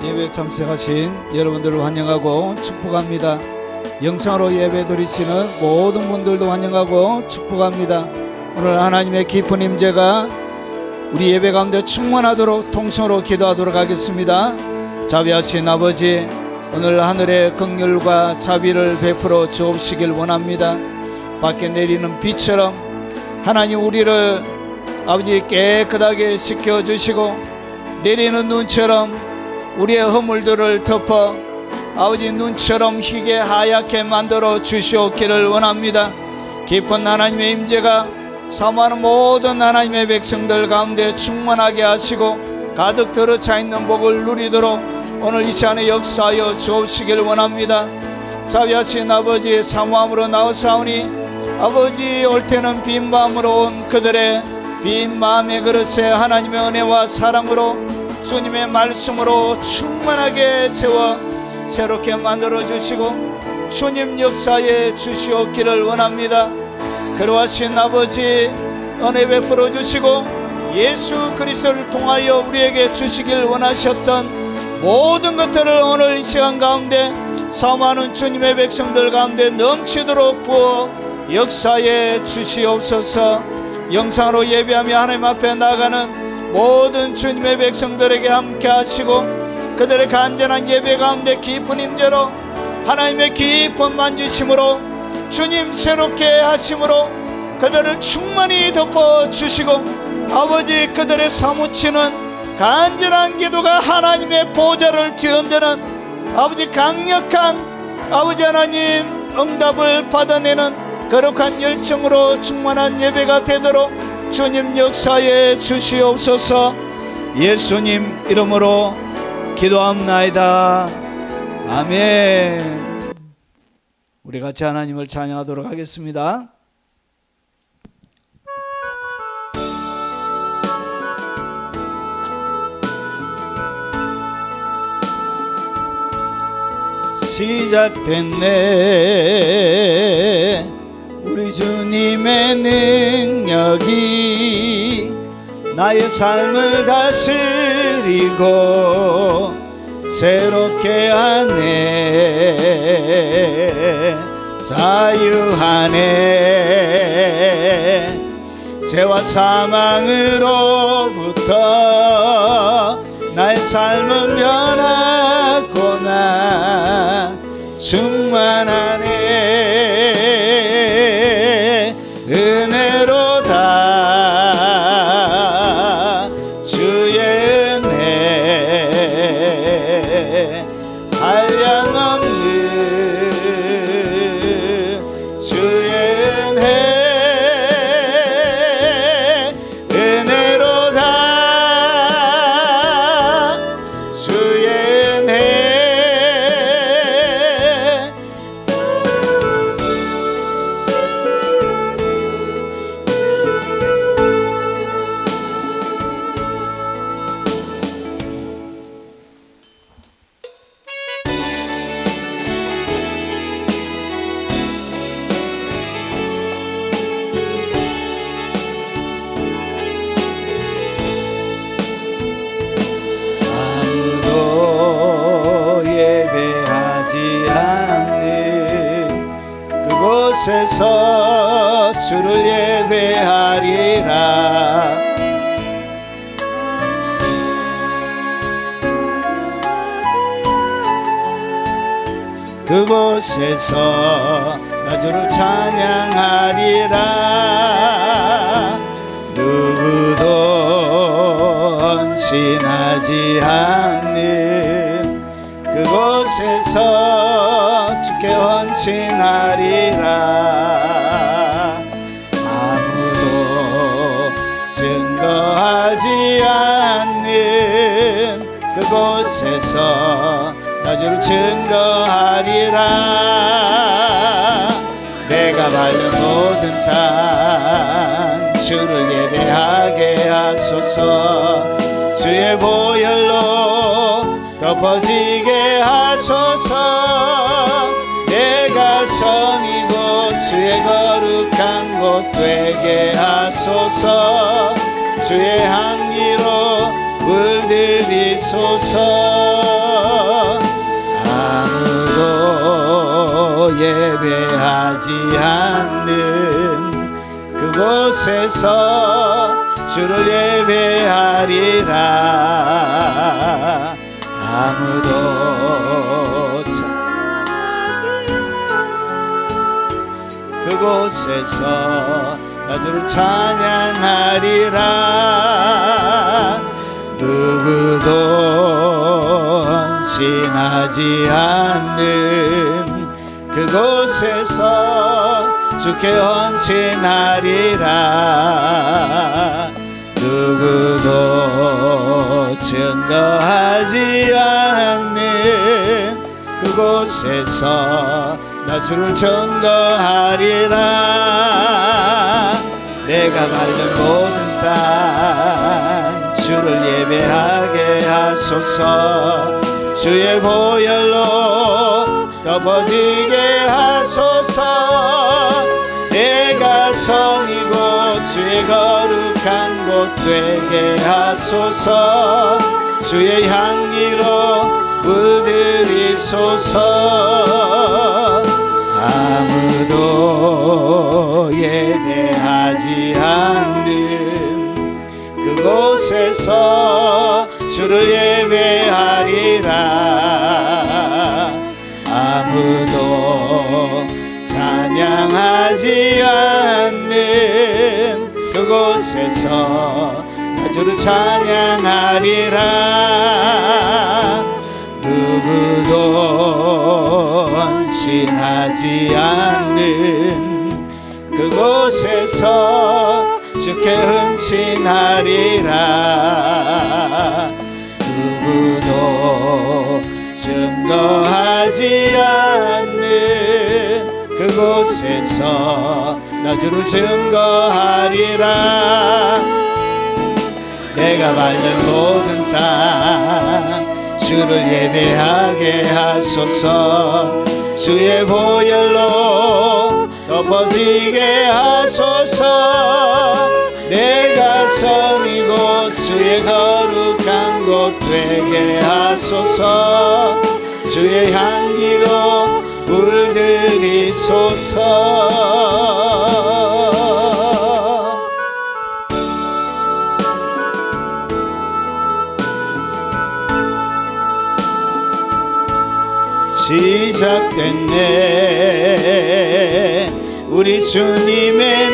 예배 참석하신 여러분들을 환영하고 축복합니다. 영상으로 예배 드리시는 모든 분들도 환영하고 축복합니다. 오늘 하나님의 깊은 임재가 우리 예배 가운데 충만하도록 통성으로 기도하도록 하겠습니다. 자비하신 아버지, 오늘 하늘의 긍휼과 자비를 베풀어 주옵시길 원합니다. 밖에 내리는 비처럼 하나님 우리를 아버지 깨끗하게 씻겨주시고, 내리는 눈처럼 우리의 허물들을 덮어 아버지 눈처럼 희게 하얗게 만들어 주시옵기를 원합니다. 깊은 하나님의 임재가 사모하는 모든 하나님의 백성들 가운데 충만하게 하시고 가득 들어차 있는 복을 누리도록 오늘 이 시간에 역사하여 주옵시길 원합니다. 자비하신 아버지, 사모함으로 나오사오니 아버지, 올 때는 빈 마음으로 온 그들의 빈 마음의 그릇에 하나님의 은혜와 사랑으로 주님의 말씀으로 충만하게 채워 새롭게 만들어 주시고 주님 역사에 주시옵기를 원합니다. 그러하신 아버지, 은혜 베풀어 주시고 예수 그리스도를 통하여 우리에게 주시길 원하셨던 모든 것들을 오늘 이 시간 가운데 사모하는 주님의 백성들 가운데 넘치도록 부어 역사에 주시옵소서. 영상으로 예배하며 하나님 앞에 나가는 모든 주님의 백성들에게 함께 하시고 그들의 간절한 예배 가운데 깊은 임재로 하나님의 깊은 만지심으로 주님 새롭게 하심으로 그들을 충만히 덮어주시고 아버지, 그들의 사무치는 간절한 기도가 하나님의 보좌를 뒤흔드는 아버지 강력한 아버지 하나님 응답을 받아내는 거룩한 열정으로 충만한 예배가 되도록 주님 역사에 주시옵소서. 예수님 이름으로 기도합나이다. 아멘. 우리 같이 하나님을 찬양하도록 하겠습니다. 시작됐네 우리 주님의 능력이 나의 삶을 다스리고 새롭게 하네. 자유하네. 죄와 사망으로부터 나의 삶은 변하구나. 충만하네. 은혜로다. 주의 은혜 한량없는 주의 은혜 은혜로다. 주의 은혜 그곳에서 주를 예배하리라. 그곳에서 나 주를 찬양하리라. 누구도 헌신하지 않는 그곳에서 주께 헌신하리라. 아무도 증거하지 않는 그곳에서 나 주를 증거하리라. 내가 밟은 모든 땅 주를 예배하게 하소서. 주의 보혈로 덮어지게 하소서. 내가 성이고 주의 거룩한 곳 되게 하소서. 주의 향기로 물들이소서. 예배하지 않는 그곳에서 주를 예배하리라. 아무도 그곳에서 나 주를 찬양하리라. 누구도 헌신하지 않는 그곳에서 주께 헌신하리라. 누구도 증거하지 않는 그곳에서 나 주를 증거하리라. 내가 밟은 모든 땅 주를 예배하게 하소서. 주의 보혈로 덮어지게 하소서. 내가 성이고 주의 거룩한 곳 되게 하소서. 주의 향기로 물들이소서. 아무도 예배하지 않는 그곳에서 주를 예배하리라. 아무도 찬양하지 않는 그곳에서 나 주를 찬양하리라. 누구도 헌신하지 않는 그곳에서 주께 헌신하리라. 누구도 증거하지 않는 그곳에서 나 주를 증거하리라. 내가 밟는 모든 땅 주를 예배하게 하소서. 주의 보혈로 덮어지게 하소서. 내가 섬이고 주의 거룩한 곳 되게 하소서. 주의 향기로 물들이소서. 시작됐네 우리 주님의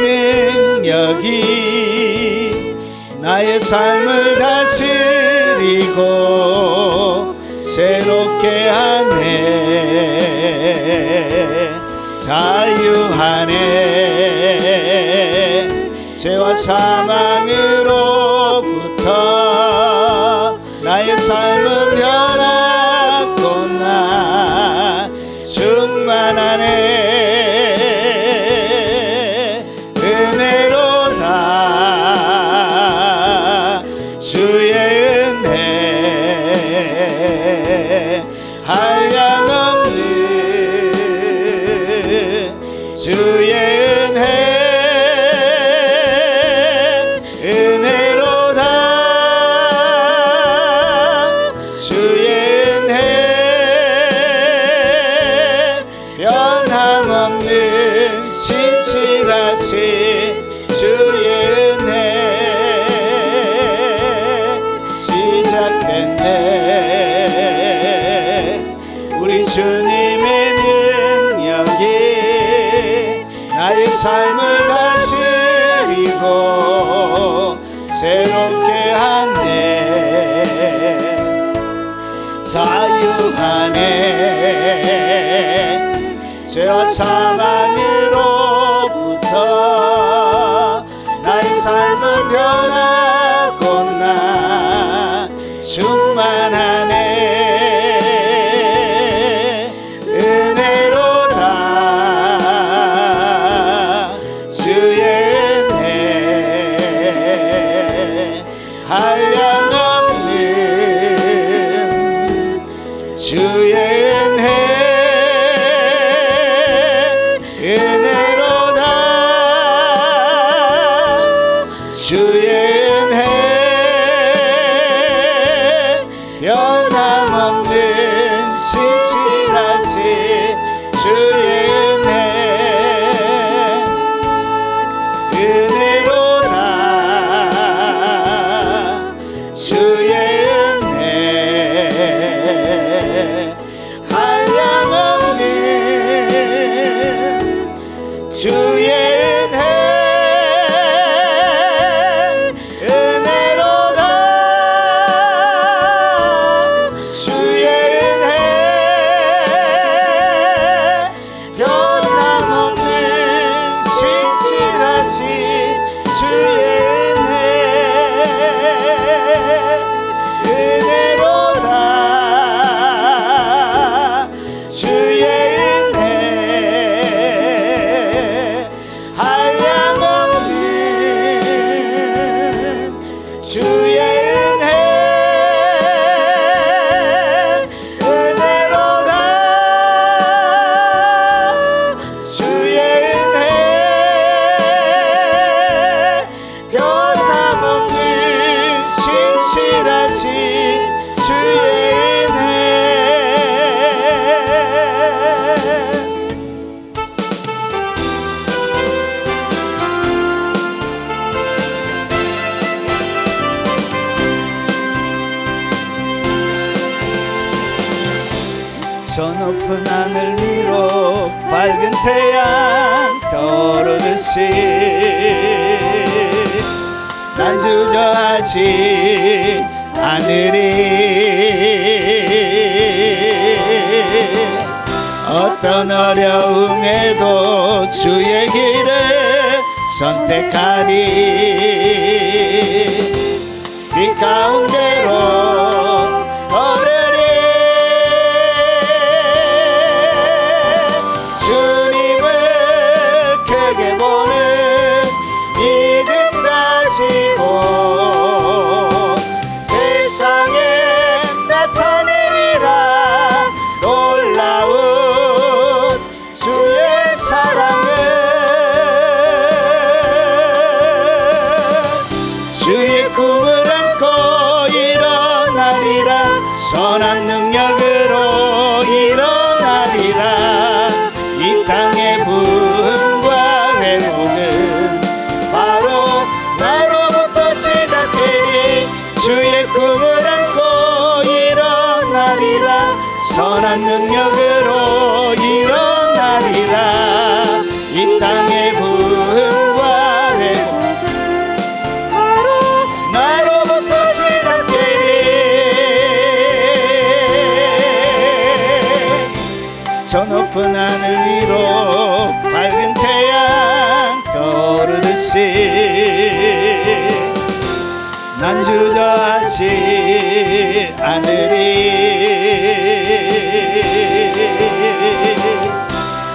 능력이 나의 삶을 다스리고 새롭게 하네. 자유하네. 죄와 사망으로부터 나의 삶은 변하구나. 충만하네. 은혜로다. 주의 은혜 한량없는 주의 은혜. 은혜로다. 주의 은혜 변함없는 신실하신 주의 은혜. 시작됐네 우리 주님의 능력이 나의 삶을 다스리고 새롭게 하네. 자유하네. 죄와 사망으로부터 나의 삶은 변하구나. 충만하네. 은혜로다. 주의 은혜 한량없는 주의 은혜. 은혜로다. 주의 은혜 변함없는 신실하신 주의 저 높은 하늘 위로 밝은 태양 떠오르듯이 난 주저하지 않으리. 어떤 어려움에도 주의 길을 선택하리. 이 가운데로 걸으리. 주님을 크게 보는 믿음 가지고 세상에 나타내리라. 놀라운 주의 사랑을. 주의 꿈을 일어나리라. 선한 능력으로 일어나리라. 이 땅의 부흥과 회복은 바로 나로부터 시작되리. 주의 꿈을 안고 일어나리라. 선한 능력으로 일어나리라. 이 땅의 부흥과 회복은 저 높은 하늘 위로 밝은 태양 떠오르듯이 난 주저하지 않으리.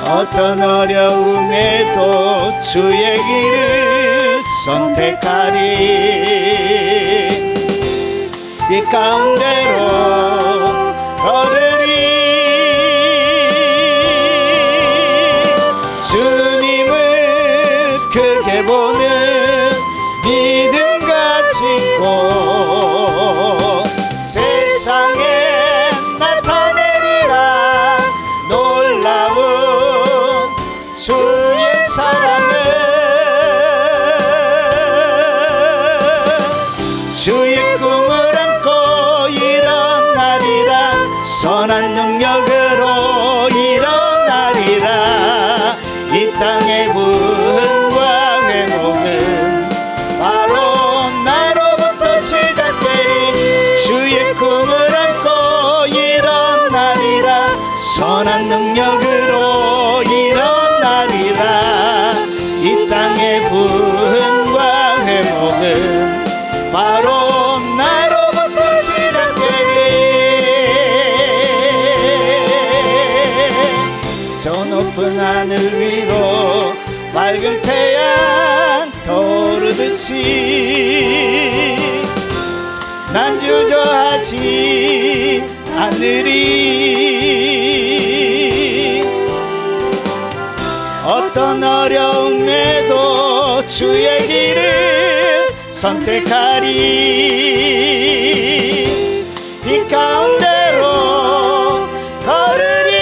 어떤 어려움에도 주의 길을 선택하리. 이 가운데로 걸으리. 주님을 크게 보는 믿음 가지고 세상에 나타내리라. 놀라운 주의 사랑을. 주의 꿈을 안고 일어나리라. 선한 능력으로 일어나리라. 이 땅의 부흥과 회복은 바로 나로부터 시작되리. 주의 꿈을 안고 일어나리라. 선한 능력으로 일어나리라. 이 땅의 부흥과 회복은 바로 나로부터 시작되리. 저 높은 하늘 위로 밝은 태양 떠오르듯이 난 주저하지 않으리. 어떤 어려움에도 주의 길을 선택하리. 이 가운데로 걸으리.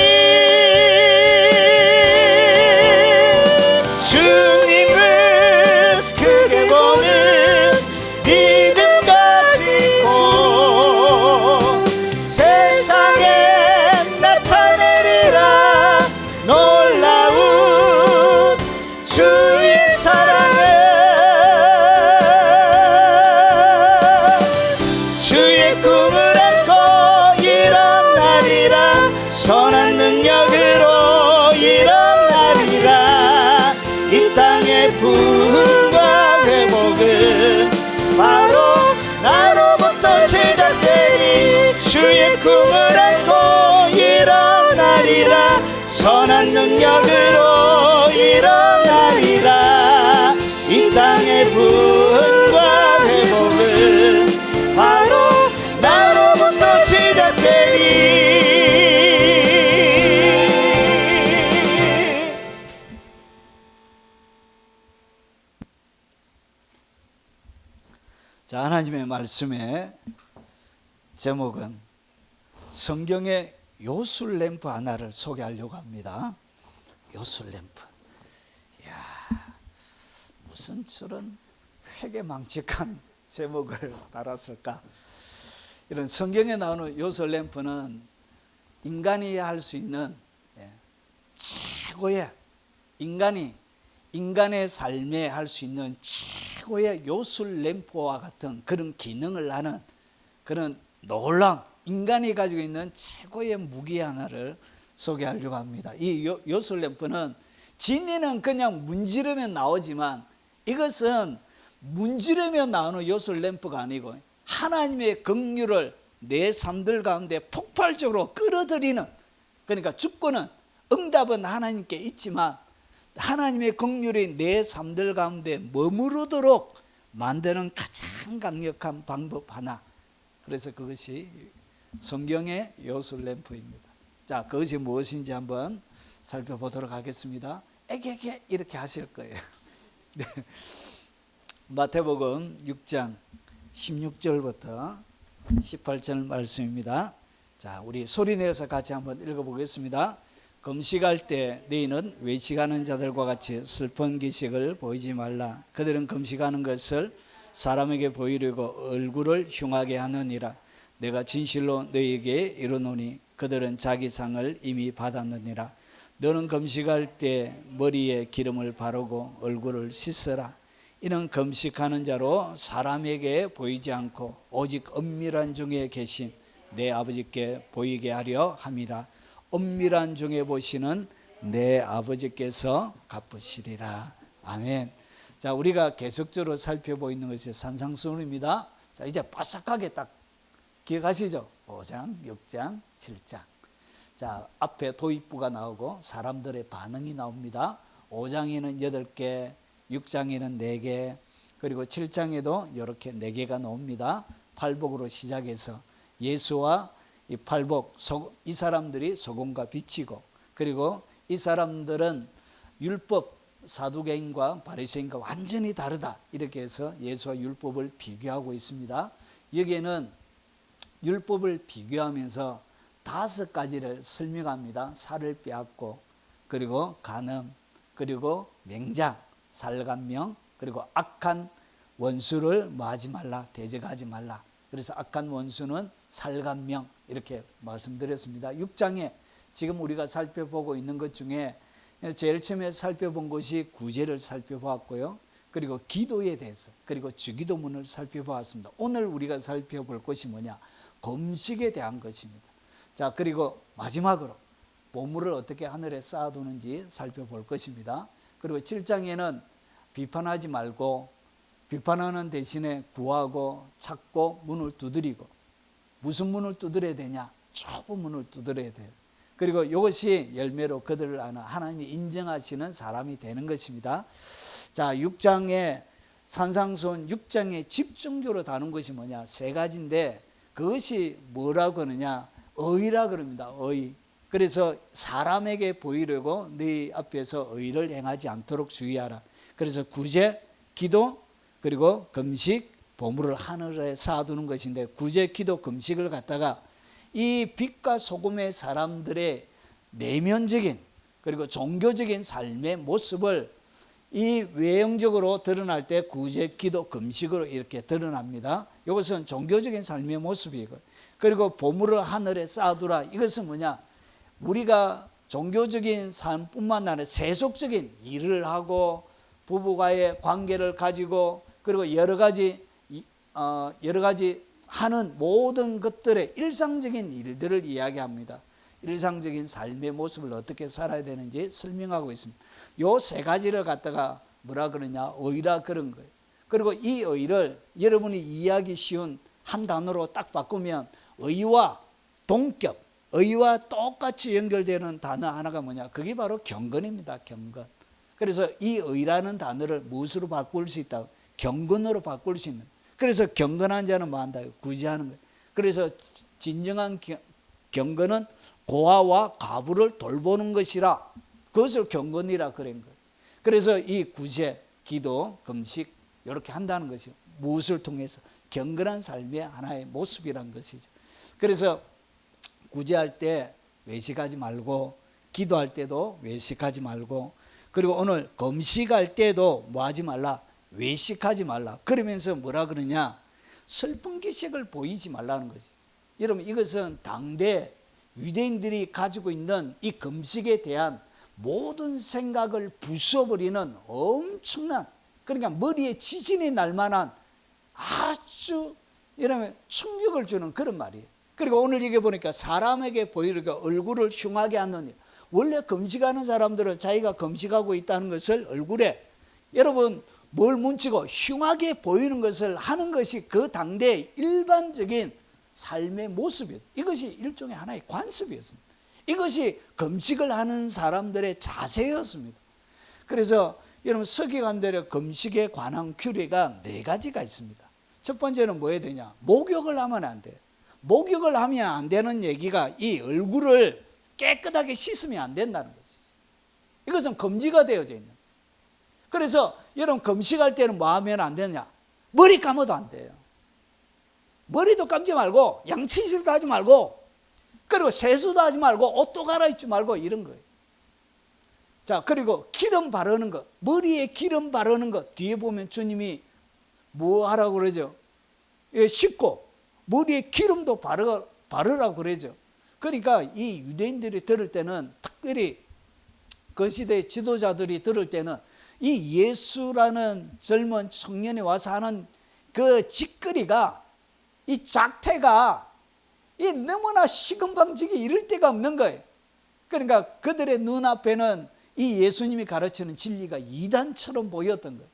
주님을 크게 보는 믿음 가지고 세상에 나타내리라. 놀라운 주의 사랑을. 주의 꿈을 안고 일어나리라. 선한 능력으로 일어나리라. 이 땅의 부흥과 회복은 바로 나로부터 시작되리. 주의 꿈을 안고 일어나리라. 선한 능력으로 일어나리라. 이 땅의 부흥과 회복은 바로 나로부터 시작되리. 자, 하나님의 말씀의 제목은 성경의 요술램프 하나를 소개하려고 합니다. 요술램프. 이야, 무슨 저런 회개망측한 제목을 달았을까? 이런 성경에 나오는 요술램프는 인간이 할 수 있는 최고의 인간의 삶에 할 수 있는 최고의 요술 램프와 같은 그런 기능을 하는 그런 놀라운 인간이 가지고 있는 최고의 무기 하나를 소개하려고 합니다. 이 요술 램프는 진리는 그냥 문지르면 나오지만 이것은 문지르면 나오는 요술 램프가 아니고 하나님의 긍휼을 내 삶들 가운데 폭발적으로 끌어들이는, 그러니까 주권은 응답은 하나님께 있지만 하나님의 긍휼이 내 삶들 가운데 머무르도록 만드는 가장 강력한 방법 하나, 그래서 그것이 성경의 요술 램프입니다. 자, 그것이 무엇인지 한번 살펴보도록 하겠습니다. 에게게 이렇게 하실 거예요. 네. 마태복음 6장 16절부터 18절 말씀입니다. 자, 우리 소리내어서 같이 한번 읽어보겠습니다. 금식할 때 너희는 외식하는 자들과 같이 슬픈 기색을 보이지 말라. 그들은 금식하는 것을 사람에게 보이려고 얼굴을 흉하게 하느니라. 내가 진실로 너희에게 이르노니 그들은 자기 상을 이미 받았느니라. 너는 금식할 때 머리에 기름을 바르고 얼굴을 씻어라. 이는 금식하는 자로 사람에게 보이지 않고 오직 은밀한 중에 계신 내 아버지께 보이게 하려 함이라. 은밀한 중에 보시는 내 아버지께서 갚으시리라. 아멘. 자, 우리가 계속적으로 살펴보이는 것이 산상수훈입니다. 자, 이제 바삭하게 딱 기억하시죠? 5장, 6장, 7장. 자, 앞에 도입부가 나오고 사람들의 반응이 나옵니다. 5장에는 8개, 6장에는 4개, 그리고 7장에도 이렇게 4개가 나옵니다. 팔복으로 시작해서 예수와 이 팔복, 이 사람들이 소금과 빛이고, 그리고 이 사람들은 율법 사두개인과 바리새인과 완전히 다르다, 이렇게 해서 예수와 율법을 비교하고 있습니다. 여기에는 율법을 비교하면서 5가지를 설명합니다. 살을 빼앗고, 그리고 간음, 그리고 맹장, 살간명, 그리고 악한 원수를 뭐하지 말라, 대적하지 말라. 그래서 악한 원수는 살간명, 이렇게 말씀드렸습니다. 6장에 지금 우리가 살펴보고 있는 것 중에 제일 처음에 살펴본 것이 구제를 살펴보았고요. 그리고 기도에 대해서, 그리고 주기도문을 살펴보았습니다. 오늘 우리가 살펴볼 것이 뭐냐? 금식에 대한 것입니다. 자, 그리고 마지막으로 보물을 어떻게 하늘에 쌓아두는지 살펴볼 것입니다. 그리고 7장에는 비판하지 말고, 비판하는 대신에 구하고 찾고 문을 두드리고, 무슨 문을 두드려야 되냐? 좁은 문을 두드려야 돼요. 그리고 이것이 열매로 그들을 아는 하나님이 인정하시는 사람이 되는 것입니다. 자, 6장에 산상수훈 6장에 집중적으로 다룬 것이 뭐냐? 3가지인데 그것이 뭐라고 하느냐? 의라 그럽니다. 의. 그래서 사람에게 보이려고 네 앞에서 의를 행하지 않도록 주의하라. 그래서 구제, 기도, 그리고 금식, 보물을 하늘에 쌓아두는 것인데, 구제, 기도, 금식을 갖다가 이 빛과 소금의 사람들의 내면적인 그리고 종교적인 삶의 모습을 이 외형적으로 드러날 때 구제, 기도, 금식으로 이렇게 드러납니다. 이것은 종교적인 삶의 모습이고, 그리고 보물을 하늘에 쌓아두라. 이것은 뭐냐? 우리가 종교적인 삶뿐만 아니라 세속적인 일을 하고 부부와의 관계를 가지고, 그리고 여러 가지 하는 모든 것들의 일상적인 일들을 이야기합니다. 일상적인 삶의 모습을 어떻게 살아야 되는지 설명하고 있습니다. 요 3가지를 갖다가 뭐라 그러냐? 의라 그런 거예요. 그리고 이 의를 여러분이 이해하기 쉬운 한 단어로 딱 바꾸면 의와 동격, 의와 똑같이 연결되는 단어 하나가 뭐냐? 그게 바로 경건입니다. 경건. 그래서 이 의라는 단어를 무엇으로 바꿀 수 있다? 경건으로 바꿀 수 있는. 그래서 경건한 자는 뭐 한다? 구제하는 거예요. 그래서 진정한 경건은 고아와 과부를 돌보는 것이라, 그것을 경건이라 그런 거예요. 그래서 이 구제, 기도, 금식 이렇게 한다는 것이 무엇을 통해서? 경건한 삶의 하나의 모습이란 것이죠. 그래서 구제할 때 외식하지 말고, 기도할 때도 외식하지 말고, 그리고 오늘 금식할 때도 뭐 하지 말라? 외식하지 말라. 그러면서 뭐라 그러냐? 슬픈 기색을 보이지 말라는 거지. 여러분, 이것은 당대 유대인들이 가지고 있는 이 금식에 대한 모든 생각을 부숴버리는 엄청난, 그러니까 머리에 지진이 날 만한 아주 이러면 충격을 주는 그런 말이에요. 그리고 오늘 이게 보니까 사람에게 보이니까 얼굴을 흉하게 하는 일. 원래 금식하는 사람들은 자기가 금식하고 있다는 것을 얼굴에 여러분 뭘 뭉치고 흉하게 보이는 것을 하는 것이 그 당대의 일반적인 삶의 모습이었습니다. 이것이 일종의 하나의 관습이었습니다. 이것이 금식을 하는 사람들의 자세였습니다. 그래서 여러분 서기관들의 금식에 관한 규례가 4가지가 있습니다. 첫 번째는 뭐 해야 되냐? 목욕을 하면 안 돼요. 목욕을 하면 안 되는 얘기가 이 얼굴을 깨끗하게 씻으면 안 된다는 것이죠. 이것은 금지가 되어져 있는. 그래서 여러분 금식할 때는 뭐 하면 안 되냐? 머리 감아도 안 돼요. 머리도 감지 말고 양치질도 하지 말고 그리고 세수도 하지 말고 옷도 갈아입지 말고 이런 거예요. 자, 그리고 기름 바르는 거, 머리에 기름 바르는 거 뒤에 보면 주님이 뭐 하라고 그러죠? 예, 씻고 머리에 기름도 바르라고 그러죠. 그러니까 이 유대인들이 들을 때는 특별히 그 시대의 지도자들이 들을 때는 이 예수라는 젊은 청년이 와서 하는 그 짓거리가 이 작태가 이 너무나 시금방지기 이를 데가 없는 거예요. 그러니까 그들의 눈앞에는 이 예수님이 가르치는 진리가 이단처럼 보였던 거예요.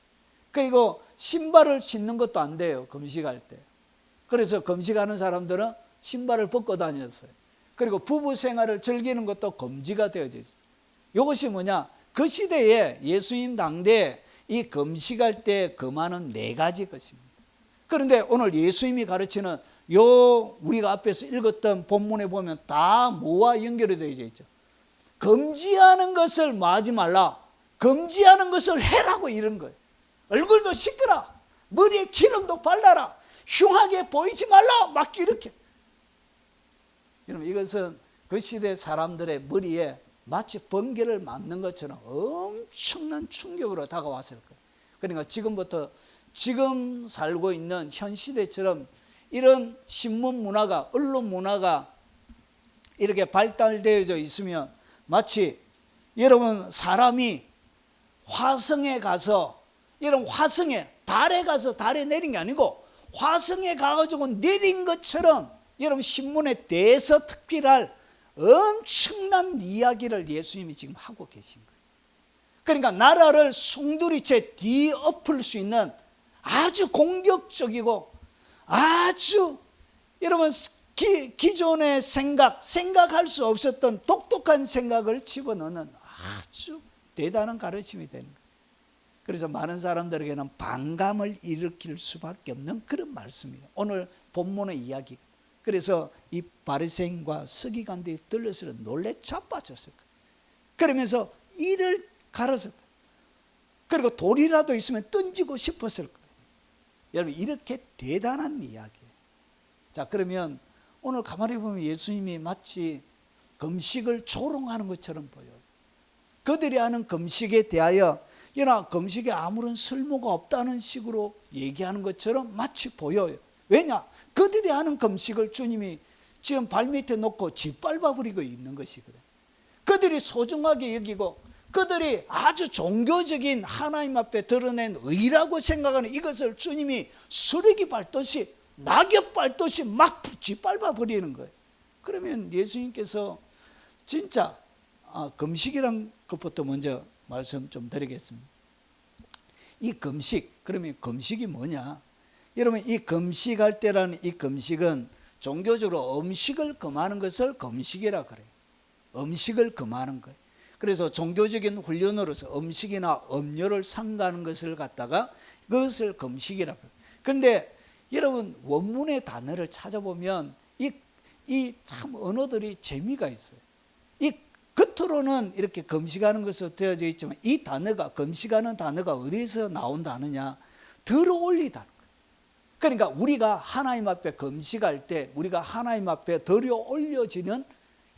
그리고 신발을 신는 것도 안 돼요, 금식할 때. 그래서 금식하는 사람들은 신발을 벗고 다녔어요. 그리고 부부 생활을 즐기는 것도 금지가 되어져 있어요. 이것이 뭐냐? 그 시대에 예수님 당대에 이 금식할 때 금하는 4가지 것입니다. 그런데 오늘 예수님이 가르치는 우리가 앞에서 읽었던 본문에 보면 다 뭐와 연결이 되어 있죠? 금지하는 것을 뭐 하지 말라, 금지하는 것을 해라고 이런 거예요. 얼굴도 씻거라, 머리에 기름도 발라라, 흉하게 보이지 말라, 막 이렇게. 여러분 이것은 그 시대 사람들의 머리에 마치 번개를 맞는 것처럼 엄청난 충격으로 다가왔을 거예요. 그러니까 지금부터 지금 살고 있는 현 시대처럼 이런 신문 문화가, 언론 문화가 이렇게 발달되어져 있으면 마치 여러분 사람이 화성에 가서, 이런 화성에, 달에 가서 달에 내린 게 아니고 화성에 가가지고 내린 것처럼 여러분 신문에 대해서 특별할 엄청난 이야기를 예수님이 지금 하고 계신 거예요. 그러니까 나라를 송두리째 뒤엎을 수 있는 아주 공격적이고 아주 여러분 기존의 생각할 수 없었던 독특한 생각을 집어넣는 아주 대단한 가르침이 되는 거예요. 그래서 많은 사람들에게는 반감을 일으킬 수밖에 없는 그런 말씀이에요. 오늘 본문의 이야기. 그래서 이 바리새인과 서기관들이 들려서 놀래 자빠졌을 거예요. 그러면서 이를 갈았을 거예요. 그리고 돌이라도 있으면 던지고 싶었을 거예요. 여러분 이렇게 대단한 이야기예요. 자, 그러면 오늘 가만히 보면 예수님이 마치 금식을 조롱하는 것처럼 보여요. 그들이 하는 금식에 대하여 금식에 아무런 쓸모가 없다는 식으로 얘기하는 것처럼 마치 보여요. 왜냐? 그들이 하는 금식을 주님이 지금 발밑에 놓고 짓밟아 버리고 있는 것이거든요. 그들이 소중하게 여기고 그들이 아주 종교적인 하나님 앞에 드러낸 의라고 생각하는 이것을 주님이 쓰레기 밟듯이, 낙엽 밟듯이 막 짓밟아 버리는 거예요. 그러면 예수님께서 진짜 금식이란 것부터 먼저 말씀 좀 드리겠습니다. 이 금식, 그러면 금식이 뭐냐? 여러분 이 금식할 때라는 이 금식은 종교적으로 음식을 금하는 것을 금식이라 그래요. 음식을 금하는 거예요. 그래서 종교적인 훈련으로서 음식이나 음료를 삼가는 것을 갖다가 그것을 금식이라 그래요. 그런데 여러분 원문의 단어를 찾아보면 이 참 언어들이 재미가 있어요. 이 겉으로는 이렇게 금식하는 것으로 되어져 있지만 이 단어가, 금식하는 단어가 어디서 나온 단어냐? 들어올리다는 거예요. 그러니까 우리가 하나님 앞에 금식할 때 우리가 하나님 앞에 들어 올려지는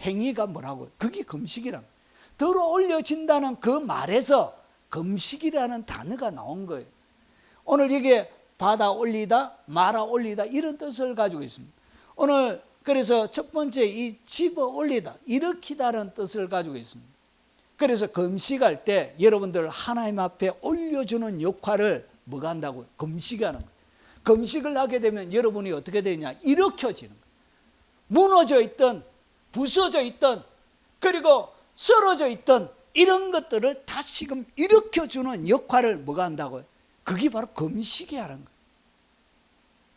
행위가 뭐라고요? 그게 금식이란 거예요. 들어 올려진다는 그 말에서 금식이라는 단어가 나온 거예요. 오늘 이게 받아 올리다, 말아 올리다 이런 뜻을 가지고 있습니다. 오늘 그래서 첫 번째 이 집어 올리다, 일으키다라는 뜻을 가지고 있습니다. 그래서 금식할 때 여러분들 하나님 앞에 올려주는 역할을 뭐가 한다고요? 금식이 하는 거예요. 금식을 하게 되면 여러분이 어떻게 되냐? 일으켜지는 거예요. 무너져 있던, 부서져 있던, 그리고 쓰러져 있던 이런 것들을 다시금 일으켜주는 역할을 뭐가 한다고요? 그게 바로 금식이 하는 거예요.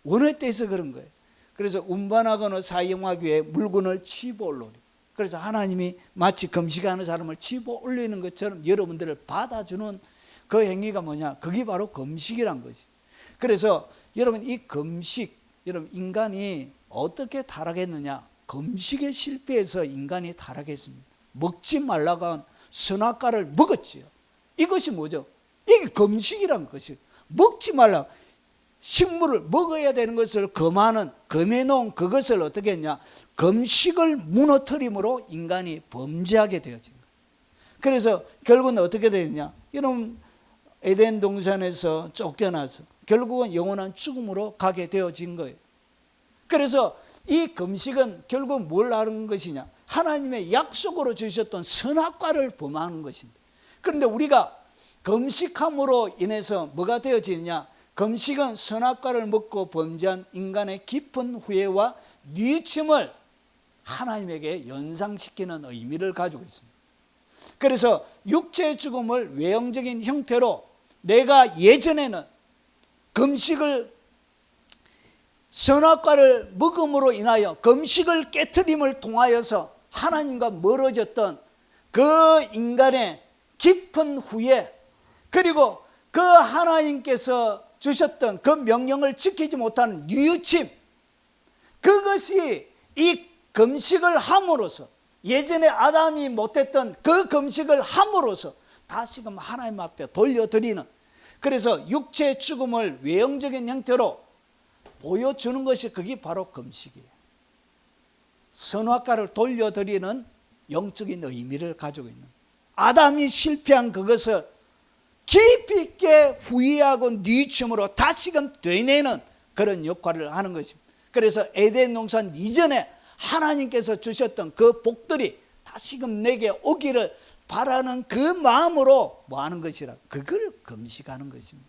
원어에 대해서 그런 거예요. 그래서 운반하거나 사용하기 위해 물건을 집어 올리리. 그래서 하나님이 마치 금식하는 사람을 집어 올리는 것처럼 여러분들을 받아주는 그 행위가 뭐냐? 그게 바로 금식이란 것이. 그래서 여러분 이 금식, 여러분 인간이 어떻게 타락했느냐? 금식에 실패해서 인간이 타락했습니다. 먹지 말라고 한 선악과를 먹었지요. 이것이 뭐죠? 이게 금식이란 것이. 먹지 말라. 식물을 먹어야 되는 것을 금하는, 금해놓은 그것을 어떻게 했냐? 금식을 무너뜨림으로 인간이 범죄하게 되어진 거예요. 그래서 결국은 어떻게 되느냐? 여러분 에덴 동산에서 쫓겨나서 결국은 영원한 죽음으로 가게 되어진 거예요. 그래서 이 금식은 결국 뭘 하는 것이냐? 하나님의 약속으로 주셨던 선악과를 범하는 것입니다. 그런데 우리가 금식함으로 인해서 뭐가 되어지느냐? 금식은 선악과를 먹고 범죄한 인간의 깊은 후회와 뉘우침을 하나님에게 연상시키는 의미를 가지고 있습니다. 그래서 육체의 죽음을 외형적인 형태로 내가 예전에는 금식을 선악과를 먹음으로 인하여 금식을 깨트림을 통하여서 하나님과 멀어졌던 그 인간의 깊은 후회, 그리고 그 하나님께서 주셨던 그 명령을 지키지 못하는 뉘우침, 그것이 이 금식을 함으로써 예전에 아담이 못했던 그 금식을 함으로써 다시금 하나님 앞에 돌려드리는, 그래서 육체의 죽음을 외형적인 형태로 보여주는 것이 그게 바로 금식이에요. 선악과를 돌려드리는 영적인 의미를 가지고 있는, 아담이 실패한 그것을 깊이 있게 후회하고 뉘우침으로 다시금 되뇌는 그런 역할을 하는 것입니다. 그래서 에덴 동산 이전에 하나님께서 주셨던 그 복들이 다시금 내게 오기를 바라는 그 마음으로 뭐 하는 것이라, 그걸 금식하는 것입니다.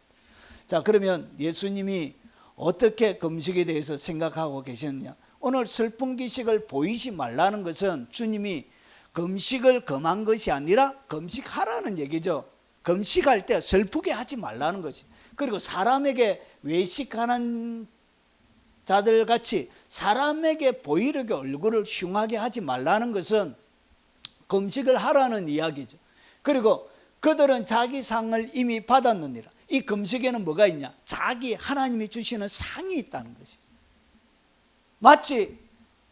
자, 그러면 예수님이 어떻게 금식에 대해서 생각하고 계셨느냐? 오늘 슬픈 기식을 보이지 말라는 것은 주님이 금식을 금한 것이 아니라 금식하라는 얘기죠. 금식할 때 슬프게 하지 말라는 것이. 그리고 사람에게 외식하는 자들 같이 사람에게 보이려게 얼굴을 흉하게 하지 말라는 것은 금식을 하라는 이야기죠. 그리고 그들은 자기 상을 이미 받았느니라. 이 금식에는 뭐가 있냐? 자기 하나님이 주시는 상이 있다는 것이죠. 마치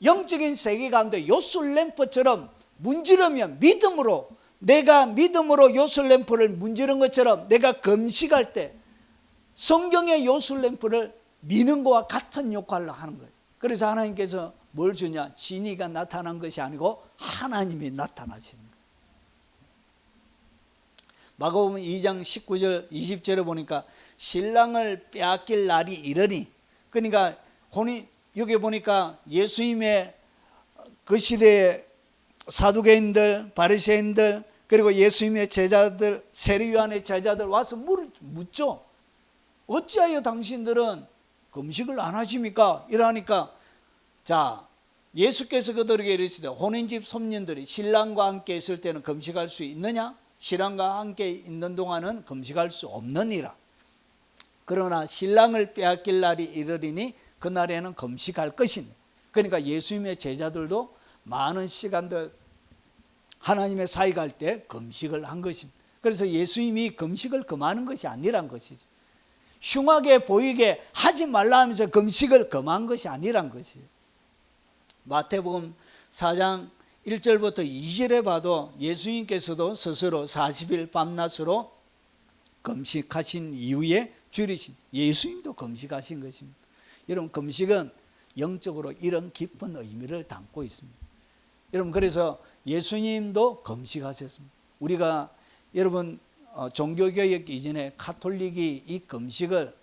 영적인 세계 가운데 요술램프처럼 문지르면 믿음으로, 내가 믿음으로 요술램프를 문지른 것처럼 내가 금식할 때 성경의 요술램프를 미는 것과 같은 역할을 하는 거예요. 그래서 하나님께서 뭘 주냐? 진이가 나타난 것이 아니고 하나님이 나타나시는 거예요. 마가복음 2장 19절 20절에 보니까 신랑을 빼앗길 날이 이르니, 그러니까 여기 보니까 예수님의 그 시대의 사두개인들, 바리새인들, 그리고 예수님의 제자들, 세리요한의 제자들 와서 묻죠. 어찌하여 당신들은 금식을 안 하십니까? 이러니까, 자, 예수께서 그들에게 이르시되 혼인집 손님들이 신랑과 함께 있을 때는 금식할 수 있느냐? 신랑과 함께 있는 동안은 금식할 수 없느니라. 그러나 신랑을 빼앗길 날이 이르리니 그날에는 금식할 것이니. 그러니까 예수님의 제자들도 많은 시간들 하나님의 사이가 할 때 금식을 한 것입니다. 그래서 예수님이 금식을 금하는 것이 아니란 것이죠. 흉하게 보이게 하지 말라 하면서 금식을 금한 것이 아니란 것이에요. 마태복음 4장 1절부터 2절에 봐도 예수님께서도 스스로 40일 밤낮으로 금식하신 이후에 줄이신, 예수님도 금식하신 것입니다. 여러분, 금식은 영적으로 이런 깊은 의미를 담고 있습니다. 여러분, 그래서 예수님도 금식하셨습니다. 우리가 여러분 종교개혁 이전에 가톨릭이 이 금식을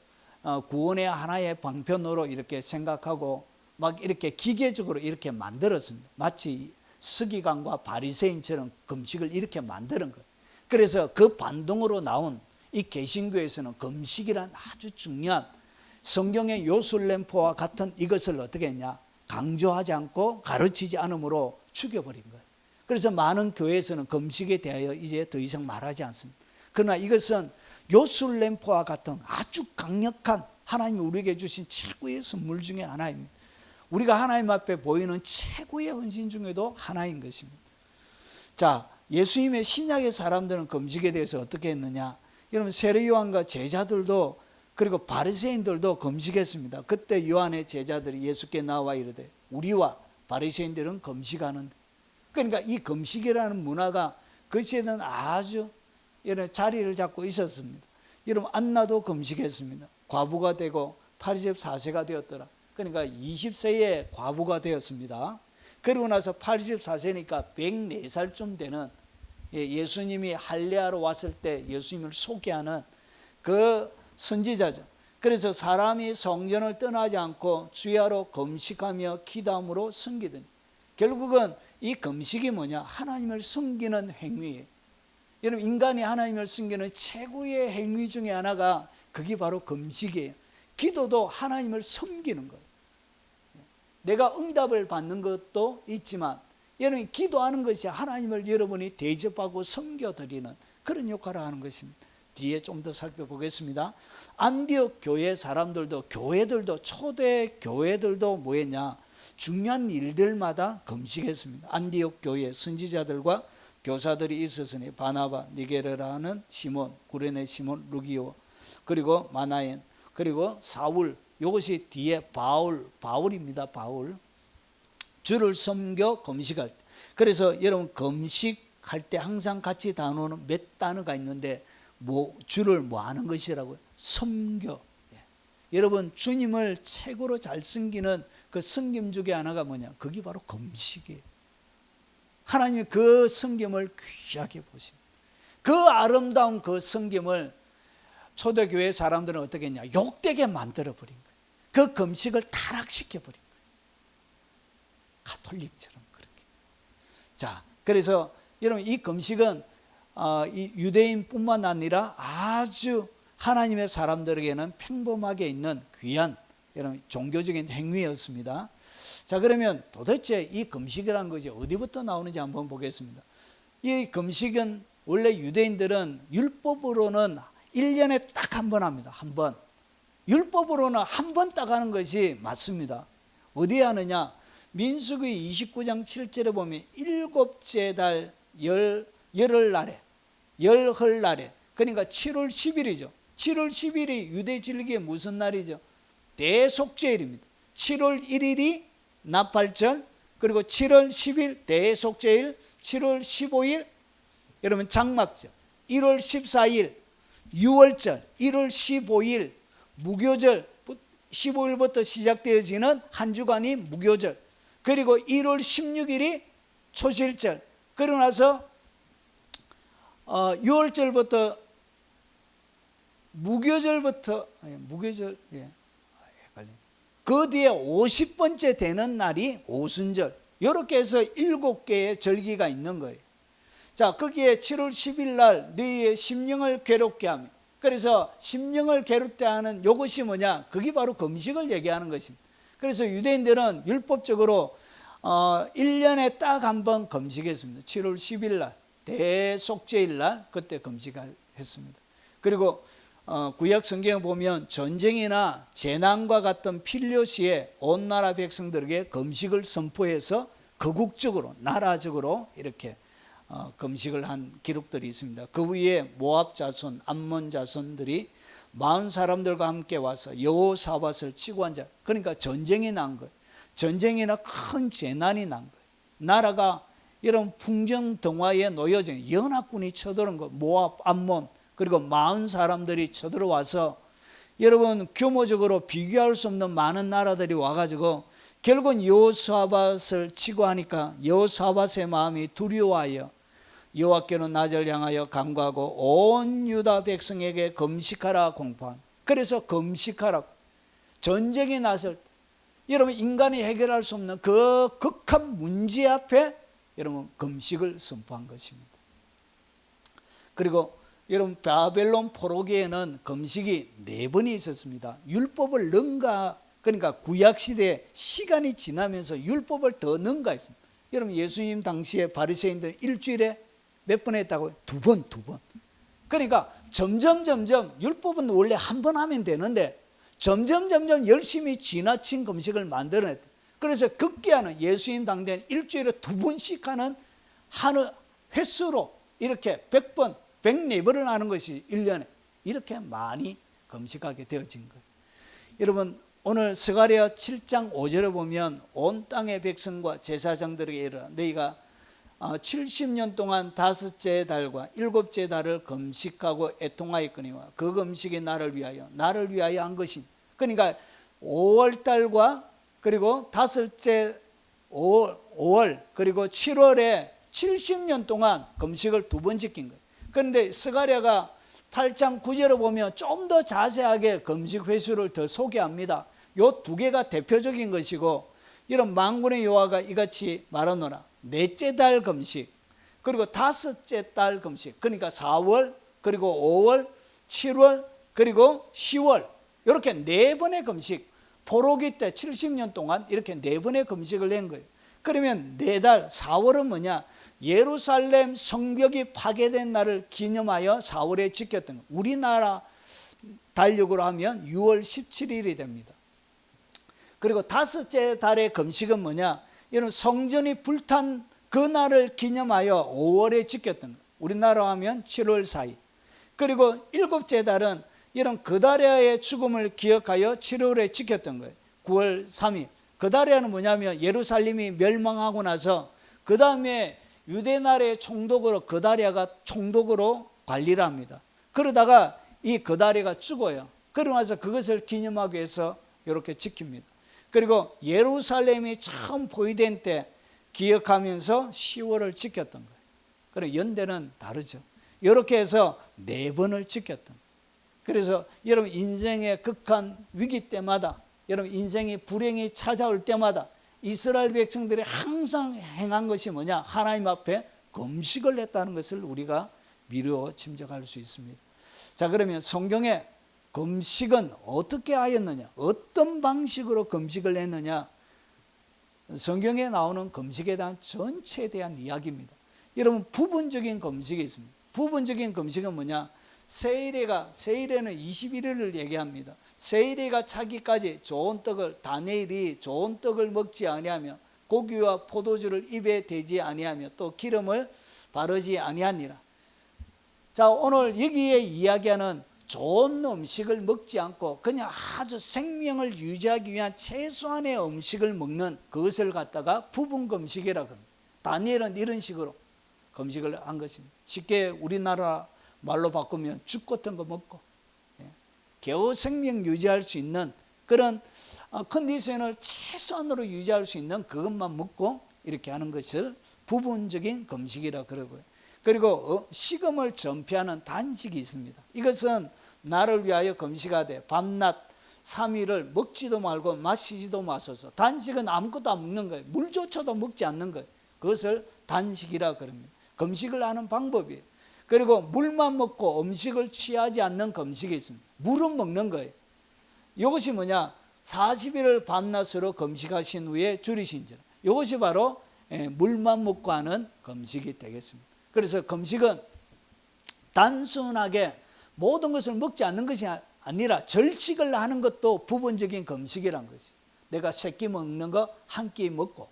구원의 하나의 방편으로 이렇게 생각하고 막 이렇게 기계적으로 이렇게 만들었습니다. 마치 서기관과 바리새인처럼 금식을 이렇게 만드는 거예요. 그래서 그 반동으로 나온 이 개신교에서는 금식이란 아주 중요한 성경의 요술램프와 같은 이것을 어떻게 했냐, 강조하지 않고 가르치지 않으므로 죽여버린 거예요. 그래서 많은 교회에서는 금식에 대하여 이제 더 이상 말하지 않습니다. 그러나 이것은 요술램프와 같은 아주 강력한 하나님이 우리에게 주신 최고의 선물 중에 하나입니다. 우리가 하나님 앞에 보이는 최고의 헌신 중에도 하나인 것입니다. 자, 예수님의 신약의 사람들은 금식에 대해서 어떻게 했느냐? 여러분, 세례 요한과 제자들도 그리고 바리새인들도 금식했습니다. 그때 요한의 제자들이 예수께 나와 이르되 우리와 바리새인들은 금식하는데, 그러니까 이 금식이라는 문화가 그 시에는 아주 이런 자리를 잡고 있었습니다. 여러분, 안나도 금식했습니다. 과부가 되고 84세가 되었더라. 그러니까 20세에 과부가 되었습니다. 그러고 나서 84세니까 104살쯤 되는, 예수님이 할례하러 왔을 때 예수님을 소개하는 그 선지자죠. 그래서 사람이 성전을 떠나지 않고 주야로 금식하며 기도함으로 섬기더니, 결국은 이 금식이 뭐냐? 하나님을 섬기는 행위예요. 여러분, 인간이 하나님을 섬기는 최고의 행위 중에 하나가 그게 바로 금식이에요. 기도도 하나님을 섬기는 거예요. 내가 응답을 받는 것도 있지만 여러분이 기도하는 것이 하나님을 여러분이 대접하고 섬겨드리는 그런 역할을 하는 것입니다. 뒤에 좀 더 살펴보겠습니다. 안디옥 교회 사람들도, 교회들도, 초대 교회들도 뭐했냐? 중요한 일들마다 금식했습니다. 안디옥 교회 선지자들과 교사들이 있었으니 바나바, 니게르라는 시몬, 구레네 시몬, 루기오, 그리고 마나엔, 그리고 사울, 이것이 뒤에 바울입니다. 바울. 주를 섬겨 금식할 때. 그래서 여러분, 금식할 때 항상 같이 단어는 몇 단어가 있는데 주를 뭐 하는 것이라고요? 섬겨. 여러분, 주님을 최고로 잘 섬기는 그 섬김 중에 하나가 뭐냐? 그게 바로 금식이에요. 하나님이 그 섬김을 귀하게 보십니다. 그 아름다운 그 섬김을 초대교회 사람들은 어떻게 했냐? 욕되게 만들어버린 거예요. 그 금식을 타락시켜버린 거예요. 가톨릭처럼 그렇게. 자, 그래서 여러분, 이 금식은 이 유대인뿐만 아니라 아주 하나님의 사람들에게는 평범하게 있는 귀한 여러분 종교적인 행위였습니다. 자, 그러면 도대체 이 금식이라는 것이 어디부터 나오는지 한번 보겠습니다. 이 금식은 원래 유대인들은 율법으로는 1년에 딱 한 번 합니다. 한 번. 율법으로는 한 번 딱 하는 것이 맞습니다. 어디에 하느냐? 민수기 29장 7절에 보면 일곱째 달 열흘날에, 그러니까 7월 10일이죠. 7월 10일이 유대 질기의 무슨 날이죠? 대속죄일입니다. 7월 1일이 나팔절, 그리고 7월 10일 대속죄일, 7월 15일 여러분 장막절, 1월 14일 유월절, 1월 15일 무교절, 15일부터 시작되어지는 한 주간이 무교절, 그리고 1월 16일이 초실절, 그러고 나서 6월절부터 무교절, 그 뒤에 50번째 되는 날이 오순절, 이렇게 해서 7개의 절기가 있는 거예요. 자, 거기에 7월 10일 날 너희의 심령을 괴롭게 하며, 그래서 심령을 괴롭게 하는 이것이 뭐냐? 그게 바로 금식을 얘기하는 것입니다. 그래서 유대인들은 율법적으로 1년에 딱 한 번 금식했습니다. 7월 10일 날 대속죄일 날 그때 금식했습니다. 그리고 구약 성경에 보면 전쟁이나 재난과 같은 필요시에 온 나라 백성들에게 금식을 선포해서 거국적으로 나라적으로 이렇게 금식을 한 기록들이 있습니다. 그 위에 모압 자손, 암몬 자손들이 40 사람들과 함께 와서 여호사밧을 치고 앉아, 그러니까 전쟁이 난 거예요. 전쟁이나 큰 재난이 난 거예요. 나라가 이런 풍정등화에 놓여져 연합군이 쳐들어온 거예요. 모압, 암몬, 그리고 40 사람들이 쳐들어와서 여러분 규모적으로 비교할 수 없는 많은 나라들이 와가지고 결국은 여호사밧을 치고 하니까 여호사밧의 마음이 두려워하여 여호와께는 낮을 향하여 간구하고 온 유다 백성에게 금식하라 공포한. 그래서 금식하라. 전쟁이 났을 때 여러분 인간이 해결할 수 없는 그 극한 문제 앞에 여러분 금식을 선포한 것입니다. 그리고 여러분 바벨론 포로기에는 금식이 4번이 있었습니다. 율법을 능가, 그러니까 구약시대에 시간이 지나면서 율법을 더 능가했습니다. 여러분 예수님 당시에 바리새인들 일주일에 몇 번 했다고요? 2번. 그러니까 점점 율법은 원래 한 번 하면 되는데 점점 열심히 지나친 금식을 만들어냈다. 그래서 급기야는 예수님 당대는 일주일에 2번씩 하는 횟수로 이렇게 100번, 104번을 하는 것이 1년에 이렇게 많이 금식하게 되어진 거예요. 여러분 오늘 스가랴 7장 5절에 보면 온 땅의 백성과 제사장들에게 이르라 너희가 70년 동안 5째 달과 7째 달을 금식하고 애통하였거니와 그 금식이 나를 위하여 한 것이니. 그러니까 5월 달과 그리고 5째 5월 그리고 7월에 70년 동안 금식을 2번 지킨 거예요. 그런데 스가랴가 8장 9절을 보면 좀 더 자세하게 금식 횟수를 더 소개합니다. 요 2개가 대표적인 것이고 이런 만군의 여호와가 이같이 말하노라. 4째 달 금식 그리고 5째 달 금식, 그러니까 4월 그리고 5월 7월 그리고 10월 이렇게 4번의 금식, 포로기 때 70년 동안 이렇게 4번의 금식을 낸 거예요. 그러면 4달 4월은 뭐냐? 예루살렘 성벽이 파괴된 날을 기념하여 4월에 지켰던 거예요. 우리나라 달력으로 하면 6월 17일이 됩니다. 그리고 5째 달의 금식은 뭐냐? 이런 성전이 불탄 그 날을 기념하여 5월에 지켰던 거예요. 우리나라 하면 7월 4일. 그리고 7째 달은 이런 그다랴의 죽음을 기억하여 7월에 지켰던 거예요. 9월 3일. 그다랴는 뭐냐면 예루살렘이 멸망하고 나서 그 다음에 유대나라의 총독으로 그다랴가 총독으로 관리를 합니다. 그러다가 이 그다랴가 죽어요. 그러고 나서 그것을 기념하기 위해서 이렇게 지킵니다. 그리고 예루살렘이 처음 포위된 때 기억하면서 10월을 지켰던 거예요. 그리고 연대는 다르죠. 이렇게 해서 4번을 지켰던 거예요. 그래서 여러분 인생의 극한 위기 때마다, 여러분 인생의 불행이 찾아올 때마다 이스라엘 백성들이 항상 행한 것이 뭐냐? 하나님 앞에 금식을 했다는 것을 우리가 미루어 짐작할 수 있습니다. 자, 그러면 성경에 금식은 어떻게 하였느냐? 어떤 방식으로 금식을 했느냐? 성경에 나오는 금식에 대한 전체에 대한 이야기입니다. 여러분 부분적인 금식이 있습니다. 부분적인 금식은 뭐냐? 세일에는 21일을 얘기합니다. 세일에가 차기까지 좋은 떡을, 다니엘이 좋은 떡을 먹지 아니하며 고기와 포도주를 입에 대지 아니하며 또 기름을 바르지 아니하니라. 자, 오늘 여기에 이야기하는 좋은 음식을 먹지 않고 그냥 아주 생명을 유지하기 위한 최소한의 음식을 먹는 그것을 갖다가 부분 금식이라고 합니다. 다니엘은 이런 식으로 금식을 한 것입니다. 쉽게 우리나라 말로 바꾸면 죽 같은 거 먹고 겨우 생명 유지할 수 있는 그런 컨디션을 최소한으로 유지할 수 있는 그것만 먹고 이렇게 하는 것을 부분적인 금식이라고 그러고요. 그리고 식음을 전폐하는 단식이 있습니다. 이것은 나를 위하여 금식하되 밤낮 3일을 먹지도 말고 마시지도 마소서. 단식은 아무것도 안 먹는 거예요. 물조차도 먹지 않는 거예요. 그것을 단식이라고 그럽니다. 금식을 하는 방법이에요. 그리고 물만 먹고 음식을 취하지 않는 금식이 있습니다. 물은 먹는 거예요. 이것이 뭐냐? 40일을 밤낮으로 금식하신 후에 줄이신지라. 이것이 바로 물만 먹고 하는 금식이 되겠습니다. 그래서 금식은 단순하게 모든 것을 먹지 않는 것이 아니라 절식을 하는 것도 부분적인 금식이란 것이. 내가 3끼 먹는 거 한 끼 먹고,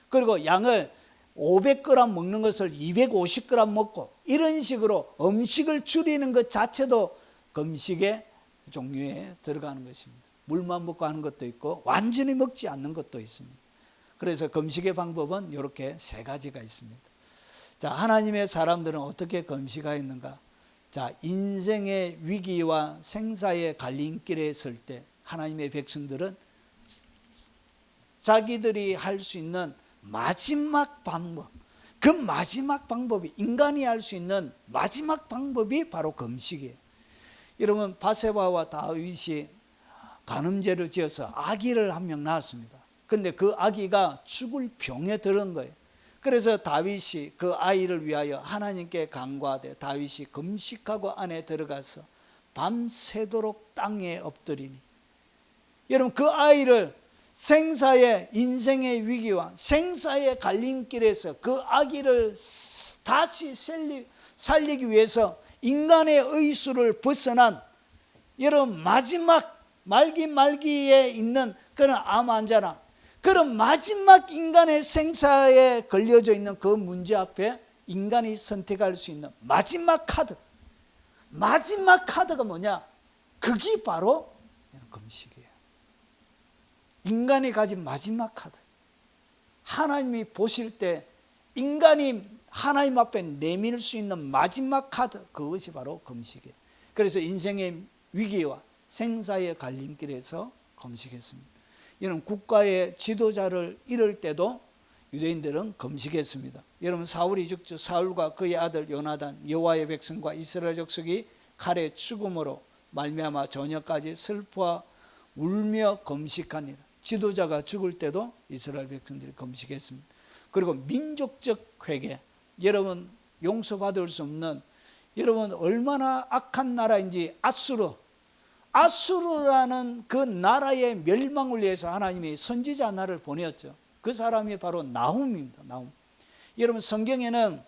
그리고 양을 500g 먹는 것을 250g 먹고, 이런 식으로 음식을 줄이는 것 자체도 금식의 종류에 들어가는 것입니다. 물만 먹고 하는 것도 있고 완전히 먹지 않는 것도 있습니다. 그래서 금식의 방법은 이렇게 3가지가 있습니다. 자, 하나님의 사람들은 어떻게 금식하였는가? 자, 인생의 위기와 생사의 갈림길에 설 때 하나님의 백성들은 자기들이 할 수 있는 마지막 방법, 그 마지막 방법이, 인간이 할 수 있는 마지막 방법이 바로 금식이에요. 여러분, 바세바와 다윗이 간음죄를 지어서 아기를 한 명 낳았습니다. 근데 그 아기가 죽을 병에 들은 거예요. 그래서 다윗이 그 아이를 위하여 하나님께 간구하되 다윗이 금식하고 안에 들어가서 밤새도록 땅에 엎드리니, 여러분 그 아이를 생사의 인생의 위기와 생사의 갈림길에서 그 아기를 다시 살리기 위해서 인간의 의수를 벗어난, 여러분 마지막 말기에 있는 그런 암 환자나 그런 마지막 인간의 생사에 걸려져 있는 그 문제 앞에 인간이 선택할 수 있는 마지막 카드가 뭐냐? 그게 바로 금식이에요. 인간이 가진 마지막 카드. 하나님이 보실 때 인간이 하나님 앞에 내밀 수 있는 마지막 카드, 그것이 바로 금식이에요. 그래서 인생의 위기와 생사의 갈림길에서 금식했습니다. 여러분 국가의 지도자를 잃을 때도 유대인들은 금식했습니다. 여러분 사울이 죽죠. 사울과 그의 아들 요나단, 여호와의 백성과 이스라엘 족속이 칼의 죽음으로 말미암아 저녁까지 슬퍼 울며 금식하니라. 지도자가 죽을 때도 이스라엘 백성들이 금식했습니다. 그리고 민족적 회개, 여러분 용서받을 수 없는, 여러분 얼마나 악한 나라인지 아수르라는 그 나라의 멸망을 위해서 하나님이 선지자 하나를 보냈죠. 그 사람이 바로 나훔입니다. 나훔. 여러분 성경에는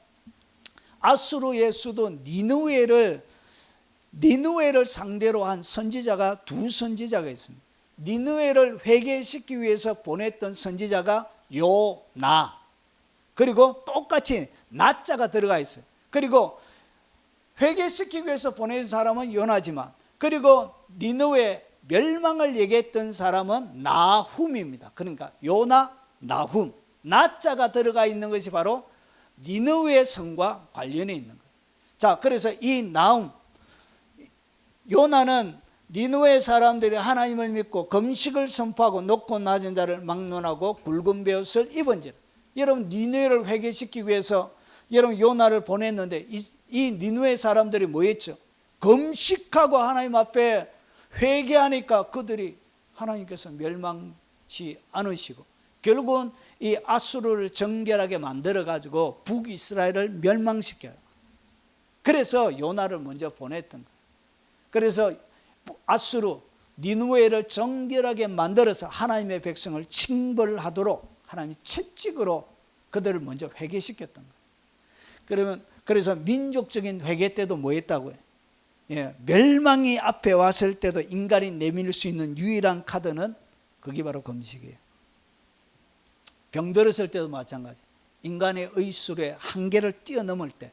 아수르의 수도 니느웨를 상대로 한 선지자가 두 선지자가 있습니다. 니느웨를 회개시키기 위해서 보냈던 선지자가 요나, 그리고 똑같이 나자가 들어가 있어요. 그리고 회개시키기 위해서 보낸 사람은 요나지만, 그리고 니느웨 멸망을 얘기했던 사람은 나훔입니다. 그러니까 요나, 나훔, 나자가 들어가 있는 것이 바로 니느웨 성과 관련해 있는 거예요. 자, 그래서 이 나훔, 요나는 니느웨 사람들이 하나님을 믿고 금식을 선포하고 높고 낮은 자를 막론하고 굵은 베옷을 입은 자. 여러분 니느웨를 회개시키기 위해서 여러분 요나를 보냈는데 이 니느웨 사람들이 뭐 했죠? 금식하고 하나님 앞에 회개하니까 그들이 하나님께서 멸망치 않으시고 결국은 이 아수르를 정결하게 만들어 가지고 북이스라엘을 멸망시켜요. 그래서 요나를 먼저 보냈던 거예요. 그래서 아수르 니느웨를 정결하게 만들어서 하나님의 백성을 징벌하도록 하나님이 채찍으로 그들을 먼저 회개시켰던 거예요. 그래서 민족적인 회개 때도 뭐 했다고요? 예, 멸망이 앞에 왔을 때도 인간이 내밀 수 있는 유일한 카드는 그게 바로 금식이에요. 병들었을 때도 마찬가지. 인간의 의술의 한계를 뛰어넘을 때,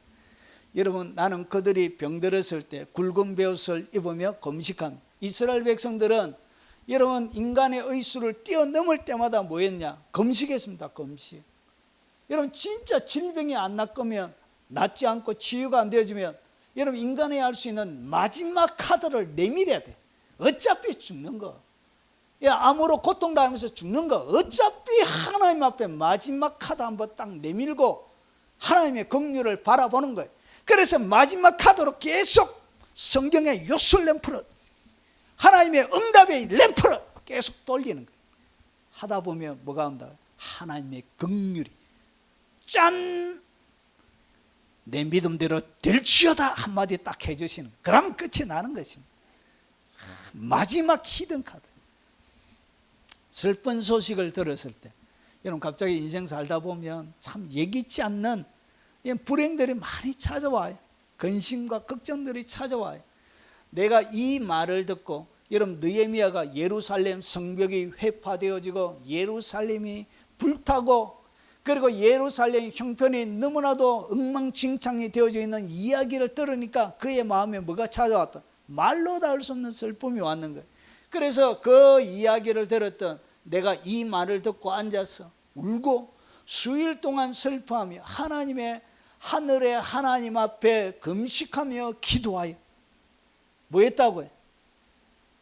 여러분 나는 그들이 병들었을 때 굵은 베옷을 입으며 금식한 이스라엘 백성들은 여러분 인간의 의술을 뛰어넘을 때마다 뭐 했냐? 금식했습니다. 금식. 여러분 진짜 질병이 안 낫지 않고 치유가 안 되어지면 여러분 인간이 할 수 있는 마지막 카드를 내밀어야 돼. 어차피 죽는 거, 암으로 고통당하면서 죽는 거, 어차피 하나님 앞에 마지막 카드 한번 딱 내밀고 하나님의 긍휼을 바라보는 거예요. 그래서 마지막 카드로 계속 성경의 요술 램프를, 하나님의 응답의 램프를 계속 돌리는 거예요. 하다 보면 뭐가 온다? 하나님의 긍휼이 짠! 내 믿음대로 될지어다 한마디 딱 해주시는, 그러면 끝이 나는 것입니다. 마지막 히든 카드. 슬픈 소식을 들었을 때, 여러분 갑자기 인생 살다 보면 참 예기치 않는 불행들이 많이 찾아와요. 근심과 걱정들이 찾아와요. 내가 이 말을 듣고, 여러분 느헤미야가 예루살렘 성벽이 회파되어지고 예루살렘이 불타고, 그리고 예루살렘 형편이 너무나도 엉망진창이 되어져 있는 이야기를 들으니까 그의 마음에 뭐가 찾아왔다? 말로 닿을 수 없는 슬픔이 왔는 거예요. 그래서 그 이야기를 들었던 내가 이 말을 듣고 앉아서 울고 수일 동안 슬퍼하며 하나님의 하늘의 하나님 앞에 금식하며 기도하여 뭐 했다고요?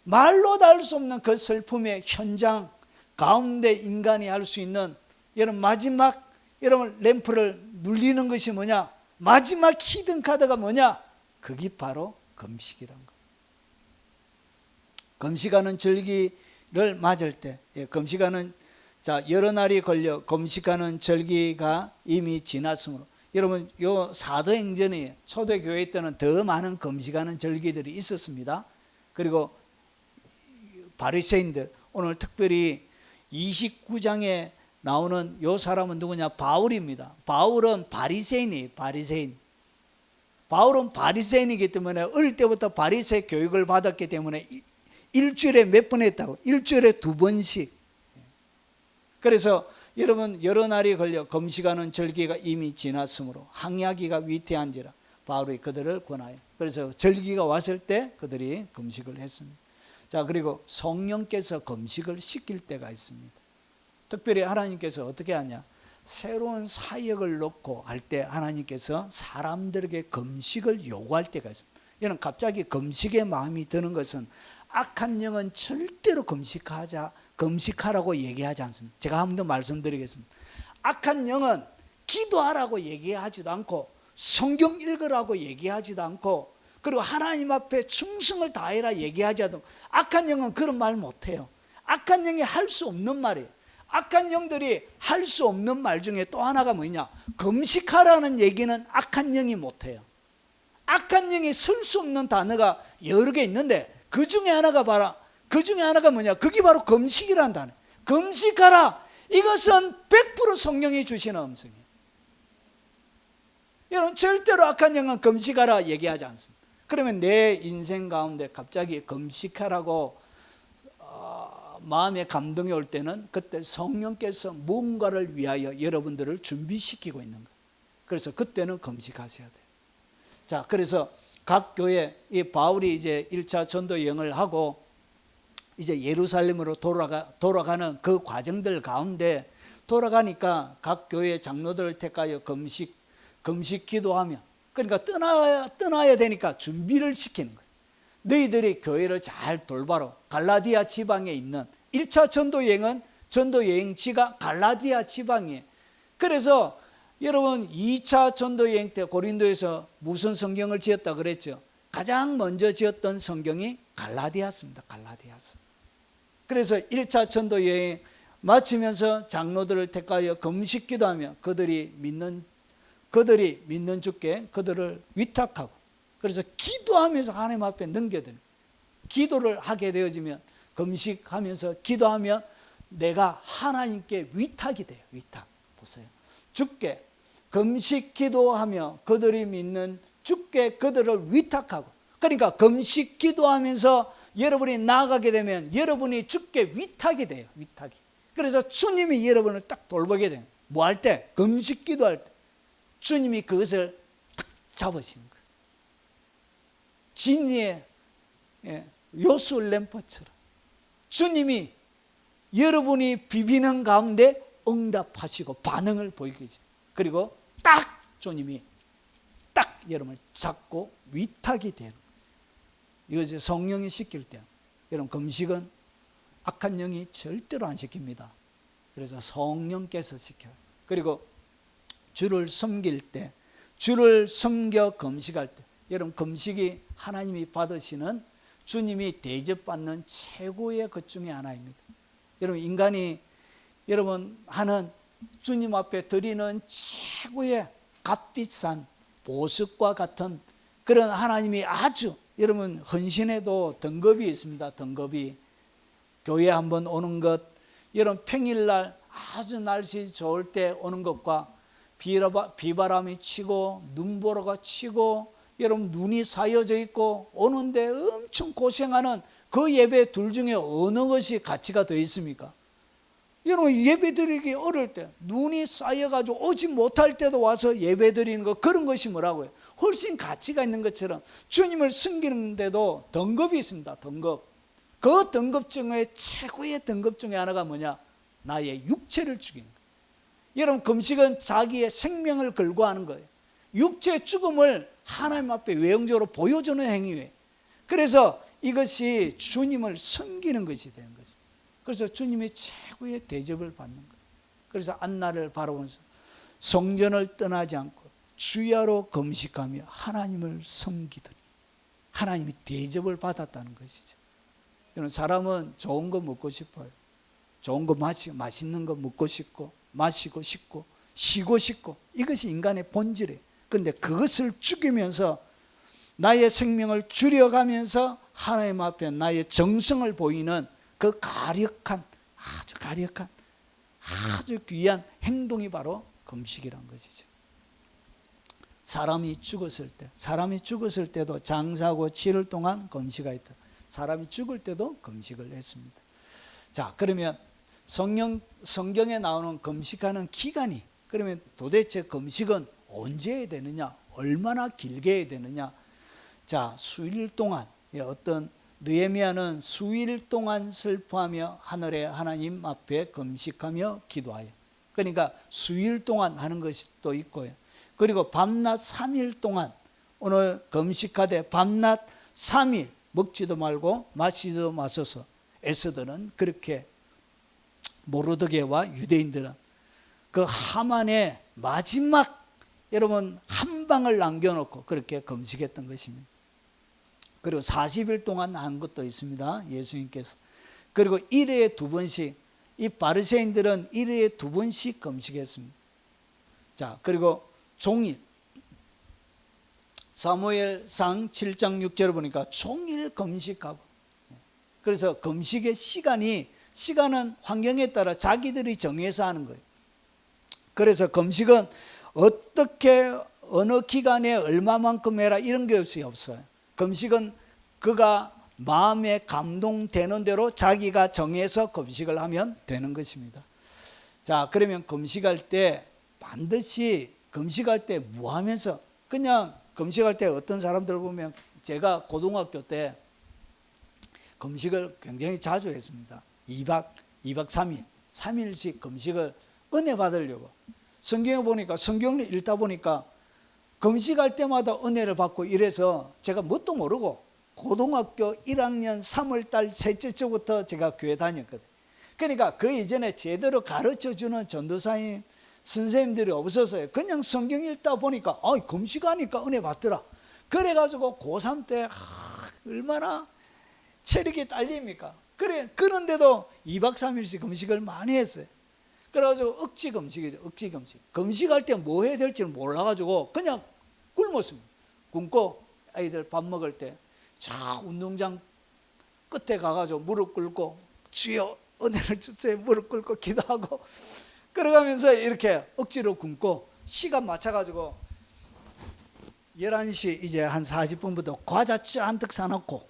말로 닿을 수 없는 그 슬픔의 현장 가운데 인간이 할 수 있는, 여러분 마지막 여러분 램프를 눌리는 것이 뭐냐? 마지막 히든 카드가 뭐냐? 그게 바로 금식이란 거. 금식하는 절기를 맞을 때, 금식하는 자, 여러 날이 걸려 금식하는 절기가 이미 지났으므로, 여러분 요 사도행전에 초대교회 때는 더 많은 금식하는 절기들이 있었습니다. 그리고 바리새인들, 오늘 특별히 29장에 나오는 요 사람은 누구냐? 바울입니다. 바울은 바리새인이에요. 바리새인. 바울은 바리새인이기 때문에 어릴 때부터 바리새 교육을 받았기 때문에 일주일에 몇 번 했다고? 일주일에 2번씩. 그래서 여러분 여러 날이 걸려 금식하는 절기가 이미 지났으므로 항야기가 위태한지라 바울이 그들을 권하여, 그래서 절기가 왔을 때 그들이 금식을 했습니다. 자, 그리고 성령께서 금식을 시킬 때가 있습니다. 특별히 하나님께서 어떻게 하냐? 새로운 사역을 놓고 할 때 하나님께서 사람들에게 금식을 요구할 때가 있습니다. 이는 갑자기 금식의 마음이 드는 것은 악한 영은 절대로 금식하라고 얘기하지 않습니다. 제가 한 번 더 말씀드리겠습니다. 악한 영은 기도하라고 얘기하지도 않고 성경 읽으라고 얘기하지도 않고 그리고 하나님 앞에 충성을 다해라 얘기하지 않고, 악한 영은 그런 말 못해요. 악한 영이 할 수 없는 말이에요. 악한 영들이 할 수 없는 말 중에 또 하나가 뭐냐? 금식하라는 얘기는 악한 영이 못해요. 악한 영이 쓸 수 없는 단어가 여러 개 있는데 그 중에 하나가 뭐냐? 그게 바로 금식이라는 단어. 금식하라. 이것은 100% 성령이 주시는 음성이에요. 여러분 절대로 악한 영은 금식하라 얘기하지 않습니다. 그러면 내 인생 가운데 갑자기 금식하라고 마음에 감동이 올 때는 그때 성령께서 뭔가를 위하여 여러분들을 준비시키고 있는 거예요. 그래서 그때는 금식하셔야 돼요. 자, 그래서 각 교회, 이 바울이 이제 1차 전도 여행을 하고 이제 예루살렘으로 돌아가는 그 과정들 가운데 돌아가니까 각 교회 장로들을 택하여 금식 기도하며, 그러니까 떠나야 되니까 준비를 시키는 거예요. 너희들이 교회를 잘 돌봐라. 갈라디아 지방에 있는 1차 전도 여행지가 갈라디아 지방이에요. 그래서 여러분 2차 전도 여행 때 고린도에서 무슨 성경을 지었다 그랬죠? 가장 먼저 지었던 성경이 갈라디아서입니다. 갈라디아서. 그래서 1차 전도 여행 마치면서 장로들을 택하여 금식 기도하며 그들이 믿는 주께 그들을 위탁하고, 그래서 기도하면서 하나님 앞에 넘겨드는, 기도를 하게 되어지면 금식하면서 기도하면 내가 하나님께 위탁이 돼요. 위탁. 보세요. 주께 금식 기도하며 그들이 믿는 주께 그들을 위탁하고, 그러니까 금식 기도하면서 여러분이 나아가게 되면 여러분이 주께 위탁이 돼요. 위탁이. 그래서 주님이 여러분을 딱 돌보게 돼요. 뭐 할 때? 금식 기도할 때 주님이 그것을 딱 잡으시는 거예요. 진리의 요술 램프처럼 주님이 여러분이 비비는 가운데 응답하시고 반응을 보이게 해요. 그리고 딱 주님이 딱 여러분을 잡고 위탁이 되는 거예요. 이것이 성령이 시킬 때, 여러분 금식은 악한 영이 절대로 안 시킵니다. 그래서 성령께서 시켜요. 그리고 주를 섬길 때, 주를 섬겨 금식할 때, 여러분 금식이 하나님이 받으시는, 주님이 대접받는 최고의 것 중에 하나입니다. 여러분 인간이 여러분 하는 주님 앞에 드리는 최고의 값비싼 보석과 같은 그런 하나님이 아주, 여러분 헌신에도 등급이 있습니다. 등급이. 교회 한번 오는 것, 여러분 평일날 아주 날씨 좋을 때 오는 것과 비바람이 치고 눈보라가 치고 여러분 눈이 쌓여져 있고 오는데 엄청 고생하는 그 예배 둘 중에 어느 것이 가치가 더 있습니까? 여러분 예배 드리기 어려울 때 눈이 쌓여가지고 오지 못할 때도 와서 예배 드리는 거, 그런 것이 뭐라고요? 훨씬 가치가 있는 것처럼 주님을 섬기는데도 등급이 있습니다. 등급. 그 등급 중에 최고의 등급 중에 하나가 뭐냐? 나의 육체를 죽이는 거예요. 여러분 금식은 자기의 생명을 걸고 하는 거예요. 육체의 죽음을 하나님 앞에 외형적으로 보여주는 행위예요. 그래서 이것이 주님을 섬기는 것이 되는 거죠. 그래서 주님이 최고의 대접을 받는 거예요. 그래서 안나를 바라보면서 성전을 떠나지 않고 주야로 금식하며 하나님을 섬기더니 하나님이 대접을 받았다는 것이죠. 여러분 사람은 좋은 거 먹고 싶어요. 좋은 거 맛있는 거 먹고 싶고 마시고 싶고 쉬고 싶고 이것이 인간의 본질이에요. 그런데 그것을 죽이면서 나의 생명을 줄여가면서 하나님 앞에 나의 정성을 보이는 그 가력한 아주 귀한 행동이 바로 금식이란 것이죠. 사람이 죽었을 때도 장사하고 7일 동안 금식가 있다. 사람이 죽을 때도 금식을 했습니다. 자, 그러면 성경에 나오는 금식하는 기간이, 그러면 도대체 금식은 언제 해야 되느냐, 얼마나 길게 해야 되느냐. 자, 수일 동안, 어떤 느헤미야는 수일 동안 슬퍼하며 하늘의 하나님 앞에 금식하며 기도하여, 그러니까 수일 동안 하는 것이 또 있고요. 그리고 밤낮 3일 동안, 오늘 금식하되 밤낮 3일 먹지도 말고 마시지도 마소서. 에스더는 그렇게, 모르드게와 유대인들은 그 하만의 마지막 여러분 한 방을 남겨놓고 그렇게 금식했던 것입니다. 그리고 40일 동안 한 것도 있습니다, 예수님께서. 그리고 1회에 2번씩, 이 바리새인들은 1회에 2번씩 금식했습니다. 자, 그리고 종일, 사무엘상 7장 6절을 보니까 종일 금식하고, 그래서 금식의 시간은 환경에 따라 자기들이 정해서 하는 거예요. 그래서 금식은 어떻게 어느 기간에 얼마만큼 해라 이런 게 없어요. 금식은 그가 마음에 감동되는 대로 자기가 정해서 금식을 하면 되는 것입니다. 자, 그러면 금식할 때 반드시 금식할 때 뭐 하면서, 그냥 금식할 때 어떤 사람들 보면, 제가 고등학교 때 금식을 굉장히 자주 했습니다. 2박 3일, 3일씩 금식을 은혜 받으려고. 성경에 보니까, 성경을 읽다 보니까 금식할 때마다 은혜를 받고 이래서 제가 뭣도 모르고 고등학교 1학년 3월달 셋째 주부터 제가 교회 다녔거든요. 그러니까 그 이전에 제대로 가르쳐주는 전도사님 선생님들이 없어서요. 그냥 성경 읽다 보니까 금식하니까 은혜 받더라. 그래가지고 고3 때 얼마나 체력이 딸립니까? 그런데도 2박 3일씩 금식을 많이 했어요. 그래가지고 억지 금식이죠. 억지 금식. 금식할 때 뭐 해야 될지 몰라가지고 그냥 굶었습니다. 굶고 아이들 밥 먹을 때 자 운동장 끝에 가가지고 무릎 꿇고 주여 은혜를 주세요 무릎 꿇고 기도하고, 그러가면서 이렇게 억지로 굶고 시간 맞춰가지고 11시 이제 한 40분부터 과자 잔뜩 사놓고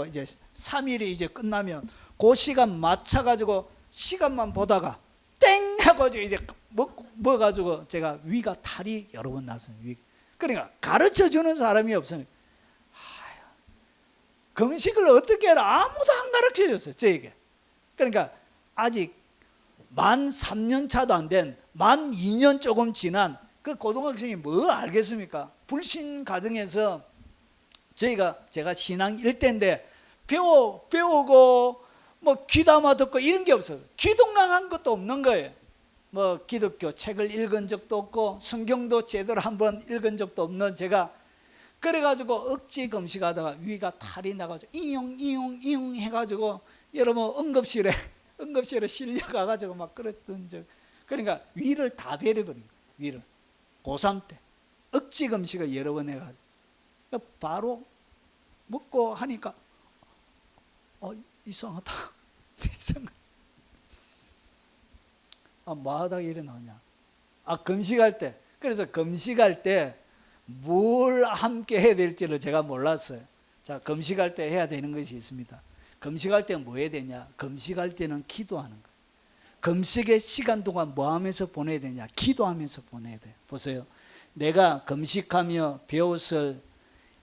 이제 3일이 이제 끝나면 그 시간 맞춰가지고 시간만 보다가 땡 해가지고 이제 먹어가지고 제가 위가 탈이 여러 번 났습니다. 그러니까 가르쳐주는 사람이 없으니까 금식을 어떻게 해라 아무도 안 가르쳐줬어요, 저에게. 그러니까 아직 만 3년 차도 안 된, 만 2년 조금 지난 그 고등학생이 뭐 알겠습니까? 불신 가정에서 제가 신앙 1대인데 배우고 뭐 귀담아 듣고 이런 게 없어서 귀동냥한 것도 없는 거예요. 뭐 기독교 책을 읽은 적도 없고 성경도 제대로 한번 읽은 적도 없는 제가, 그래가지고 억지 금식하다가 위가 탈이 나가지고 이용 해가지고 여러분 응급실에 실려가가지고 막 그랬던 적. 그러니까 위를 다 베려버린 거예요. 위를 고3 때 억지 금식을 여러 번 해가지고 바로 먹고 하니까 이상하다. 뭐 하다가 이래 나오냐. 금식할 때. 그래서 금식할 때 뭘 함께 해야 될지를 제가 몰랐어요. 자, 금식할 때 해야 되는 것이 있습니다. 금식할 때 뭐 해야 되냐. 금식할 때는 기도하는 거예요. 금식의 시간 동안 뭐 하면서 보내야 되냐. 기도하면서 보내야 돼요. 보세요. 내가 금식하며 베옷을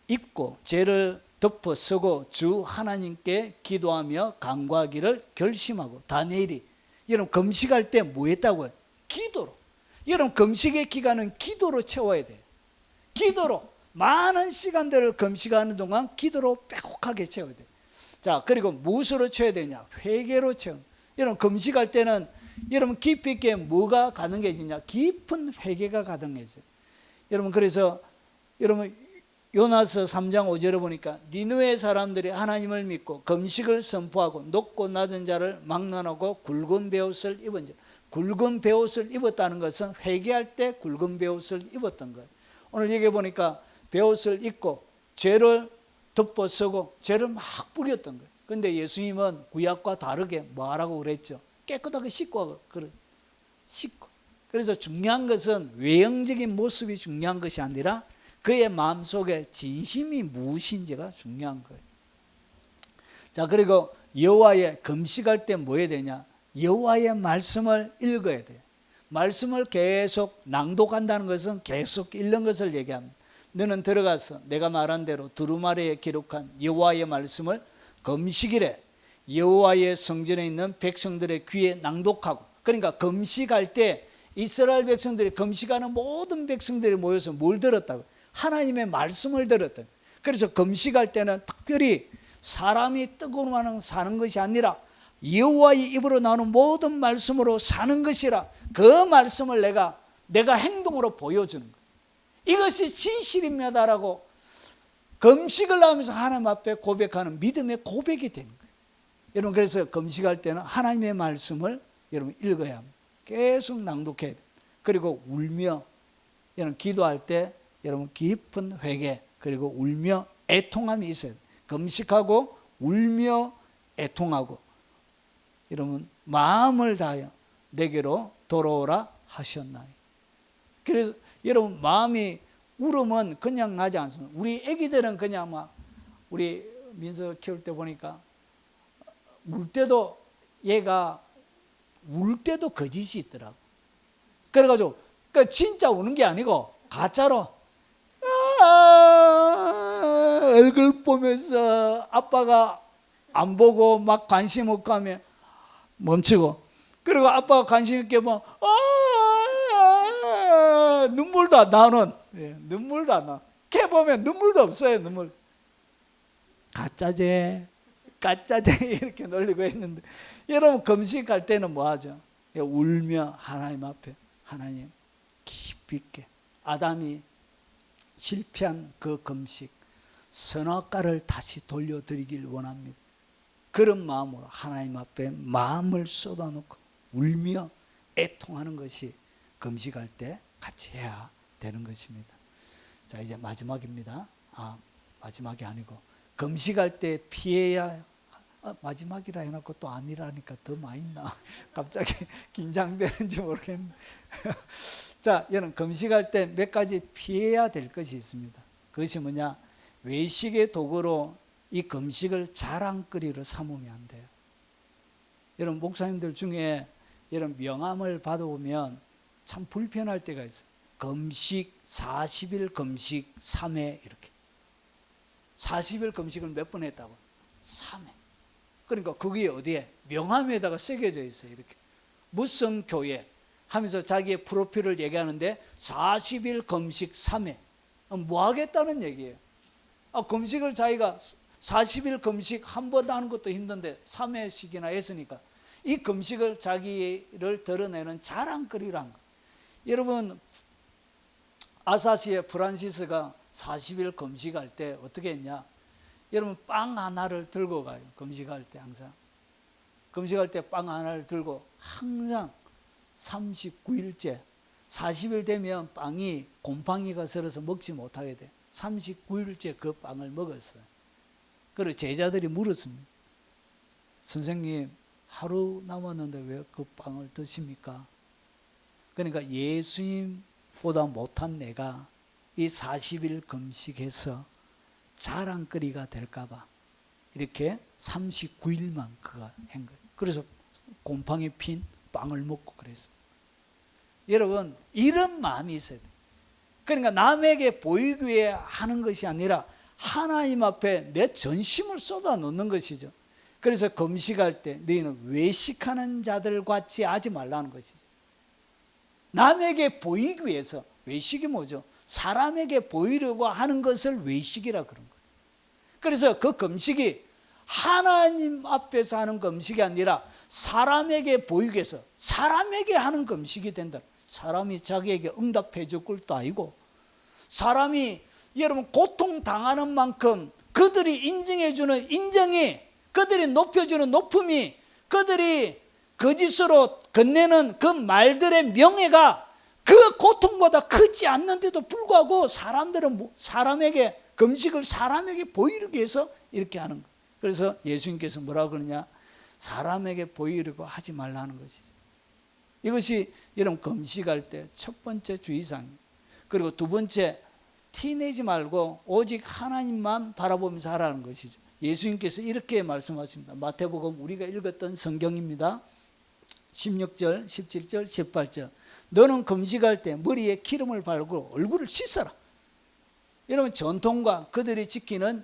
입고 죄를 덮어 쓰고 주 하나님께 기도하며 간구하기를 결심하고. 다니엘이 여러분 금식할 때 뭐 했다고요? 기도로. 여러분 금식의 기간은 기도로 채워야 돼요. 기도로 많은 시간들을 금식하는 동안 기도로 빼곡하게 채워야 돼요. 자, 그리고 무엇으로 채워야 되냐? 회개로 채워. 여러분 금식할 때는 여러분 깊이 있게 뭐가 가능해지냐? 깊은 회개가 가능해져요. 여러분 그래서 여러분 요나서 3장 5절에 보니까 니느웨 사람들이 하나님을 믿고 금식을 선포하고 높고 낮은 자를 막론하고 굵은 베옷을 입은 자. 굵은 베옷을 입었다는 것은 회개할 때 굵은 베옷을 입었던 거예요. 오늘 여기 보니까 베옷을 입고 죄를 덮어쓰고 죄를 막 뿌렸던 거예요. 그런데 예수님은 구약과 다르게 뭐하라고 그랬죠? 깨끗하게 씻고. 그래서 중요한 것은 외형적인 모습이 중요한 것이 아니라 그의 마음속에 진심이 무엇인지가 중요한 거예요. 자, 그리고 여호와의 금식할 때 뭐 해야 되냐? 여호와의 말씀을 읽어야 돼요. 말씀을 계속 낭독한다는 것은 계속 읽는 것을 얘기합니다. 너는 들어가서 내가 말한 대로 두루마리에 기록한 여호와의 말씀을 금식일에 여호와의 성전에 있는 백성들의 귀에 낭독하고, 그러니까 금식할 때 이스라엘 백성들이 금식하는 모든 백성들이 모여서 뭘 들었다고? 하나님의 말씀을 들었다. 그래서 금식할 때는 특별히 사람이 떡으로만 사는 것이 아니라 여호와의 입으로 나오는 모든 말씀으로 사는 것이라, 그 말씀을 내가 행동으로 보여주는 거예요. 이것이 진실입니다라고 금식을 하면서 하나님 앞에 고백하는 믿음의 고백이 되는 거예요. 여러분, 그래서 금식할 때는 하나님의 말씀을 여러분 읽어야 합니다. 계속 낭독해야 돼요. 그리고 울며, 여러분 기도할 때 여러분 깊은 회개, 그리고 울며 애통함이 있어야 돼요. 금식하고 울며 애통하고, 여러분 마음을 다하여 내게로 돌아오라 하셨나니. 그래서 여러분 마음이 울음은 그냥 나지 않습니다. 우리 애기들은 그냥 막, 우리 민서 키울 때 보니까 울 때도, 얘가 울 때도 거짓이 있더라고. 그래가지고 진짜 우는 게 아니고 가짜로 얼굴 보면서 아빠가 안 보고 막 관심 없고 하면 멈추고, 그리고 아빠가 관심 있게 보면 눈물도 안 나오는, 눈물도 안 나. 걔 보면 눈물도 없어요. 눈물. 가짜제 이렇게 놀리고 했는데, 여러분 금식할 때는 뭐 하죠? 울며 하나님 앞에, 하나님 깊이 있게, 아담이 실패한 그 금식 선악과를 다시 돌려드리길 원합니다. 그런 마음으로 하나님 앞에 마음을 쏟아놓고 울며 애통하는 것이 금식할 때 같이 해야 되는 것입니다. 자, 이제 마지막입니다. 마지막이 아니고 금식할 때 피해야, 마지막이라 해놓고 또 아니라니까 더 많이 나. 갑자기 긴장되는지 모르겠는데. 자, 여러분 금식할 때 몇 가지 피해야 될 것이 있습니다. 그것이 뭐냐? 외식의 도구로 이 금식을 자랑거리로 삼으면 안 돼요. 여러분 목사님들 중에 여러분 명함을 받아보면 참 불편할 때가 있어요. 금식 40일 금식 3회 이렇게. 40일 금식을 몇 번 했다고? 3회. 그러니까 그게 어디에? 명함에다가 새겨져 있어요. 이렇게. 무슨 교회 하면서 자기의 프로필을 얘기하는데 40일 금식 3회. 뭐 하겠다는 얘기예요. 금식을 자기가 40일 금식 한 번 하는 것도 힘든데 3회씩이나 했으니까 이 금식을 자기를 드러내는 자랑거리란 거. 여러분 아사시의 프란시스가 40일 금식할 때 어떻게 했냐? 여러분 빵 하나를 들고 가요. 금식할 때 항상. 금식할 때 빵 하나를 들고 항상 39일째 40일 되면 빵이 곰팡이가 슬어서 먹지 못하게 돼. 39일째 그 빵을 먹었어요. 그리고 제자들이 물었습니다. 선생님 하루 남았는데 왜 그 빵을 드십니까? 그러니까 예수님보다 못한 내가 이 40일 금식해서 자랑거리가 될까봐 이렇게 39일만 그가 한 거예요. 그래서 곰팡이 핀 빵을 먹고 그랬습니다. 여러분 이런 마음이 있어야 돼요. 그러니까 남에게 보이기 위해 하는 것이 아니라 하나님 앞에 내 전심을 쏟아 놓는 것이죠. 그래서 금식할 때 너희는 외식하는 자들 같이 하지 말라는 것이죠. 남에게 보이기 위해서. 외식이 뭐죠? 사람에게 보이려고 하는 것을 외식이라 그런 거예요. 그래서 그 금식이 하나님 앞에서 하는 금식이 아니라 사람에게 보이기 위해서 사람에게 하는 금식이 된다. 사람이 자기에게 응답해 줄 것도 아니고 사람이 여러분 고통당하는 만큼 그들이 인정해주는 인정이, 그들이 높여주는 높음이, 그들이 거짓으로 건네는 그 말들의 명예가 그 고통보다 크지 않는데도 불구하고 사람들은 사람에게, 금식을 사람에게 보이기 위해서 이렇게 하는 거예요. 그래서 예수님께서 뭐라고 그러냐, 사람에게 보이려고 하지 말라는 것이죠. 이것이 여러분 금식할 때 첫 번째 주의사항. 그리고 두 번째, 티내지 말고 오직 하나님만 바라보면서 하라는 것이죠. 예수님께서 이렇게 말씀하십니다. 마태복음 우리가 읽었던 성경입니다. 16절, 17절, 18절. 너는 금식할 때 머리에 기름을 바르고 얼굴을 씻어라. 여러분 전통과 그들이 지키는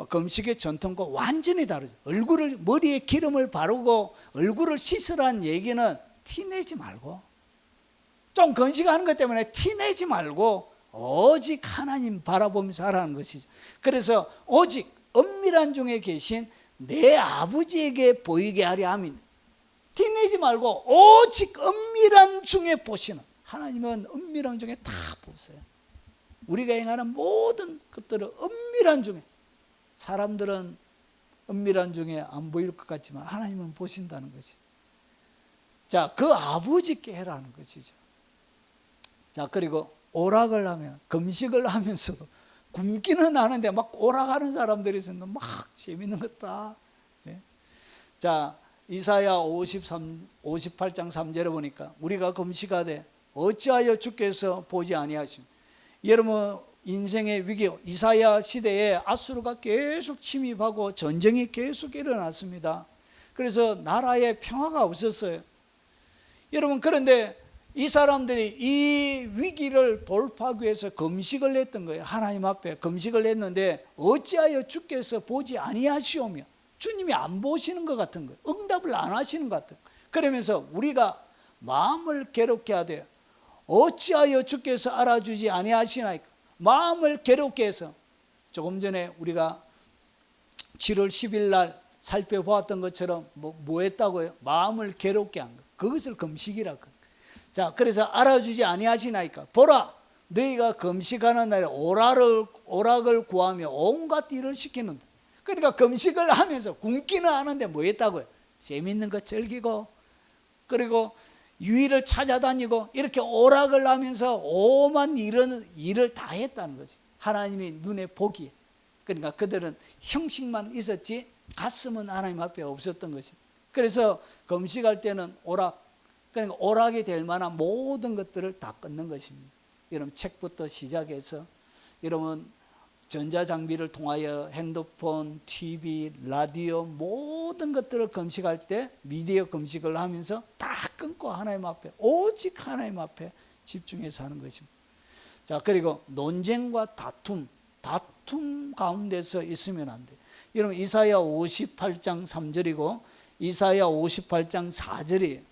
금식의 전통과 완전히 다르죠. 머리에 기름을 바르고 얼굴을 씻으라는 얘기는 티내지 말고, 좀 금식하는 것 때문에 티내지 말고 오직 하나님 바라보면서 하라는 것이죠. 그래서 오직 은밀한 중에 계신 내 아버지에게 보이게 하려 함이니, 티내지 말고 오직 은밀한 중에 보시는, 하나님은 은밀한 중에 다 보세요. 우리가 행하는 모든 것들을 은밀한 중에, 사람들은 은밀한 중에 안 보일 것 같지만 하나님은 보신다는 것이죠. 자, 그 아버지께 해라는 것이죠. 자, 그리고 오락을 하면, 금식을 하면서 굶기는 하는데 막 오락하는 사람들이 있으면 막 재밌는 것다. 예? 자, 이사야 58장 3절에 보니까 우리가 금식하되 어찌하여 주께서 보지 아니하시며, 여러분 인생의 위기, 이사야 시대에 아수르가 계속 침입하고 전쟁이 계속 일어났습니다. 그래서 나라에 평화가 없었어요. 여러분, 그런데 이 사람들이 이 위기를 돌파하기 위해서 금식을 했던 거예요. 하나님 앞에 금식을 했는데 어찌하여 주께서 보지 아니하시오며, 주님이 안 보시는 것 같은 거예요. 응답을 안 하시는 것 같은 거예요. 그러면서 우리가 마음을 괴롭게 하되 어찌하여 주께서 알아주지 아니하시나이까. 마음을 괴롭게 해서, 조금 전에 우리가 7월 10일 날 살펴보았던 것처럼 뭐 했다고요? 마음을 괴롭게 한 거. 그것을 금식이라고. 자, 그래서 알아주지 아니하시나이까. 보라, 너희가 금식하는 날에 오락을 구하며 온갖 일을 시키는다. 그러니까 금식을 하면서 굶기는 하는데 뭐 했다고요? 재밌는 거 즐기고, 그리고 유의를 찾아다니고, 이렇게 오락을 하면서 오만 일을 다 했다는 거지. 하나님이 눈에 보기에. 그러니까 그들은 형식만 있었지 가슴은 하나님 앞에 없었던 것이. 그래서 금식할 때는 그러니까 오락이 될 만한 모든 것들을 다 끊는 것입니다. 여러분 책부터 시작해서, 여러분 전자장비를 통하여 핸드폰, TV, 라디오 모든 것들을 금식할 때 미디어 금식을 하면서 다 끊고 하나님 앞에, 오직 하나님 앞에 집중해서 하는 것입니다. 자, 그리고 논쟁과 다툼 가운데서 있으면 안 돼요. 여러분 이사야 58장 3절이고 이사야 58장 4절이에요.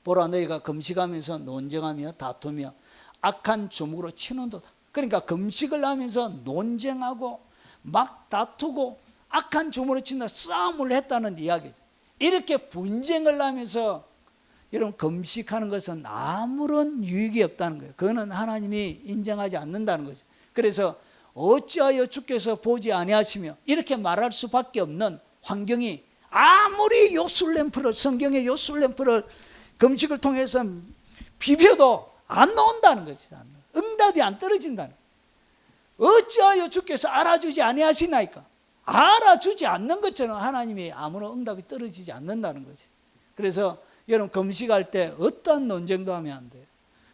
보라, 너희가 금식하면서 논쟁하며 다투며 악한 주먹으로 치는도다. 그러니까 금식을 하면서 논쟁하고 막 다투고 악한 주먹으로 친다, 싸움을 했다는 이야기죠. 이렇게 분쟁을 하면서 여러분 금식하는 것은 아무런 유익이 없다는 거예요. 그거는 하나님이 인정하지 않는다는 거죠. 그래서 어찌하여 주께서 보지 아니하시며, 이렇게 말할 수밖에 없는 환경이, 아무리 요술램프를, 성경의 요술램프를 금식을 통해서 비벼도 안 나온다는 것이다. 응답이 안 떨어진다는 거예요. 어찌하여 주께서 알아주지 아니하시나이까. 알아주지 않는 것처럼 하나님이 아무런 응답이 떨어지지 않는다는 것이. 그래서 여러분 금식할 때 어떠한 논쟁도 하면 안 돼요.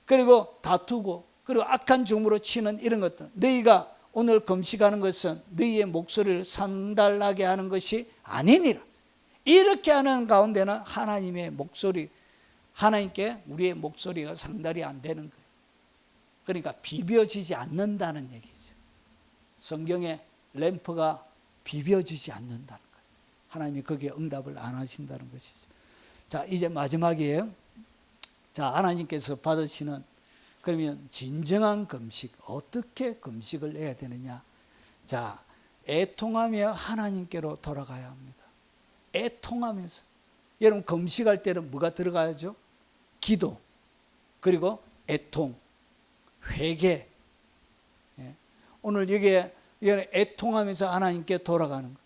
그리고 다투고, 그리고 악한 종으로 치는 이런 것들. 너희가 오늘 금식하는 것은 너희의 목소리를 상달하게 하는 것이 아니니라. 이렇게 하는 가운데는 하나님의 목소리, 하나님께 우리의 목소리가 상달이 안 되는 거예요. 그러니까 비벼지지 않는다는 얘기죠. 성경의 램프가 비벼지지 않는다는 거예요. 하나님이 거기에 응답을 안 하신다는 것이죠. 자, 이제 마지막이에요. 자, 하나님께서 받으시는, 그러면 진정한 금식, 어떻게 금식을 해야 되느냐? 자, 애통하며 하나님께로 돌아가야 합니다. 애통하면서. 여러분 금식할 때는 뭐가 들어가야죠? 기도, 그리고 애통, 회개. 오늘 여기에 애통하면서 하나님께 돌아가는 거.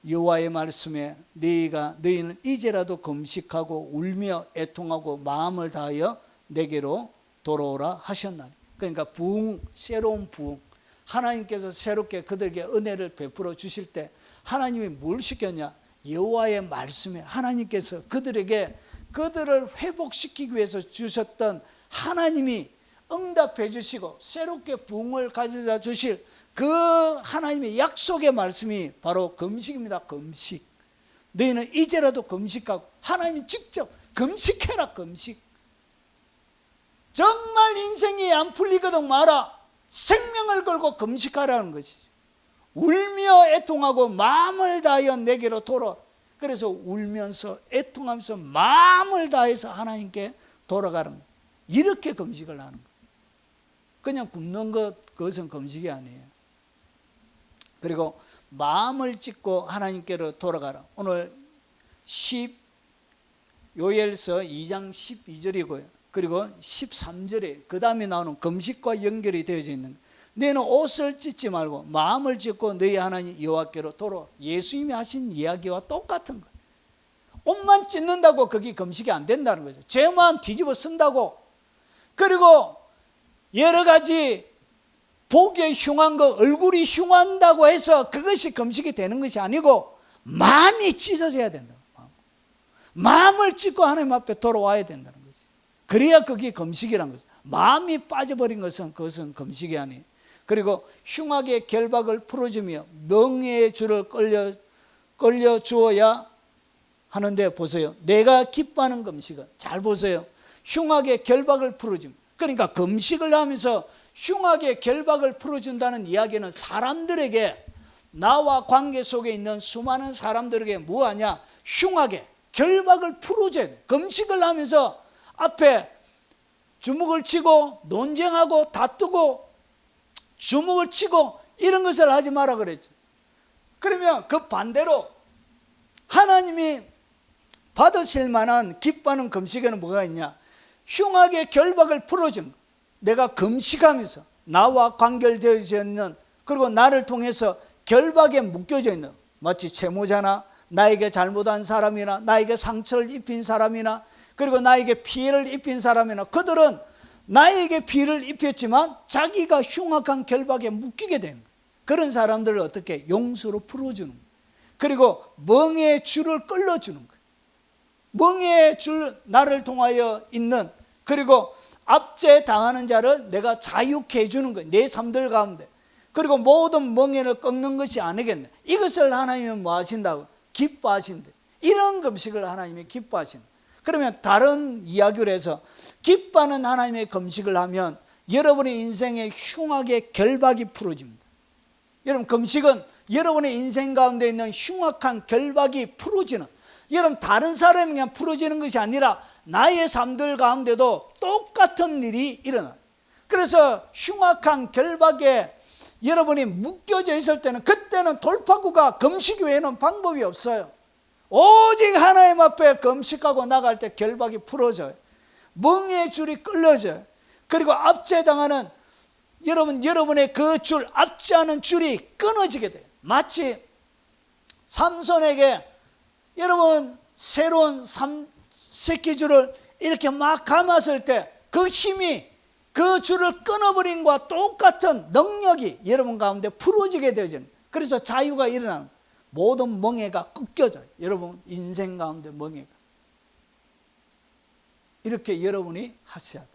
여호와의 말씀에 너희는 이제라도 금식하고 울며 애통하고 마음을 다하여 내게로 돌아오라 하셨나니. 그러니까 부흥, 새로운 부흥. 하나님께서 새롭게 그들에게 은혜를 베풀어 주실 때 하나님이 뭘 시켰냐? 여호와의 말씀에 하나님께서 그들을 회복시키기 위해서 주셨던 하나님이 응답해 주시고 새롭게 부흥을 가져다 주실 그 하나님의 약속의 말씀이 바로 금식입니다. 금식. 너희는 이제라도 금식하고, 하나님이 직접 금식해라. 금식. 정말 인생이 안 풀리거든 마라. 생명을 걸고 금식하라는 것이죠. 울며 애통하고 마음을 다하여 내게로 돌아와. 그래서 울면서 애통하면서 마음을 다해서 하나님께 돌아가는 거예요. 이렇게 금식을 하는 거예요. 그냥 굶는 그것은 금식이 아니에요. 그리고 마음을 찢고 하나님께로 돌아가라. 오늘 요엘서 2장 12절이고요. 그리고 13절에 그 다음에 나오는 금식과 연결이 되어져 있는 거예요. 너희는 옷을 찢지 말고 마음을 찢고 너희 하나님 여호와께로 돌아와. 예수님이 하신 이야기와 똑같은 거예요. 옷만 찢는다고 그게 금식이 안 된다는 거죠. 죄만 뒤집어 쓴다고, 그리고 여러 가지 보기에 흉한 거, 얼굴이 흉한다고 해서 그것이 금식이 되는 것이 아니고 마음이 찢어져야 된다. 마음을 찢고 하나님 앞에 돌아와야 된다는 거지. 그래야 그게 금식이란 거죠. 마음이 빠져버린 것은 그것은 금식이 아니에요. 그리고 흉악의 결박을 풀어주며 명예의 줄을 끌려 주어야 하는데 보세요. 내가 기뻐하는 금식은, 잘 보세요. 흉악의 결박을 풀어주며, 그러니까 금식을 하면서 흉악의 결박을 풀어준다는 이야기는 사람들에게, 나와 관계 속에 있는 수많은 사람들에게 뭐하냐? 흉악의 결박을 풀어줘야 돼. 금식을 하면서 앞에 주먹을 치고 논쟁하고 다투고 주먹을 치고 이런 것을 하지 마라 그랬죠. 그러면 그 반대로 하나님이 받으실 만한 기뻐하는 금식에는 뭐가 있냐? 흉악의 결박을 풀어준 거. 내가 금식하면서 나와 관계되어져 있는, 그리고 나를 통해서 결박에 묶여져 있는, 마치 채무자나 나에게 잘못한 사람이나 나에게 상처를 입힌 사람이나 그리고 나에게 피해를 입힌 사람이나, 그들은 나에게 피해를 입혔지만 자기가 흉악한 결박에 묶이게 된 거예요. 그런 사람들을 어떻게 용서로 풀어주는 거예요. 그리고 멍에의 줄을 끌어주는 거예요. 멍에의 줄, 나를 통하여 있는, 그리고 압제당하는 자를 내가 자유케 해주는 거예요. 내 삶들 가운데. 그리고 모든 멍에를 꺾는 것이 아니겠네. 이것을 하나님은 뭐 하신다고? 기뻐하신대. 이런 금식을 하나님이 기뻐하신다. 그러면 다른 이야기를 해서 기뻐하는 하나님의 금식을 하면 여러분의 인생의 흉악의 결박이 풀어집니다. 여러분, 금식은 여러분의 인생 가운데 있는 흉악한 결박이 풀어지는, 여러분 다른 사람이 그냥 풀어지는 것이 아니라 나의 삶들 가운데도 똑같은 일이 일어나요. 그래서 흉악한 결박에 여러분이 묶여져 있을 때는, 그때는 돌파구가 금식 외에는 방법이 없어요. 오직 하나님 앞에 금식하고 나갈 때 결박이 풀어져요. 멍에의 줄이 끌려져요. 그리고 압제당하는 여러분의 그 줄, 압제하는 줄이 끊어지게 돼요. 마치 삼손에게 여러분 새로운 새끼줄을 이렇게 막 감았을 때 그 힘이 그 줄을 끊어버린 것과 똑같은 능력이 여러분 가운데 풀어지게 되죠. 그래서 자유가 일어나는 거예요. 모든 멍에가 꺾여져요. 여러분 인생 가운데 멍에가. 이렇게 여러분이 하셔야 돼요.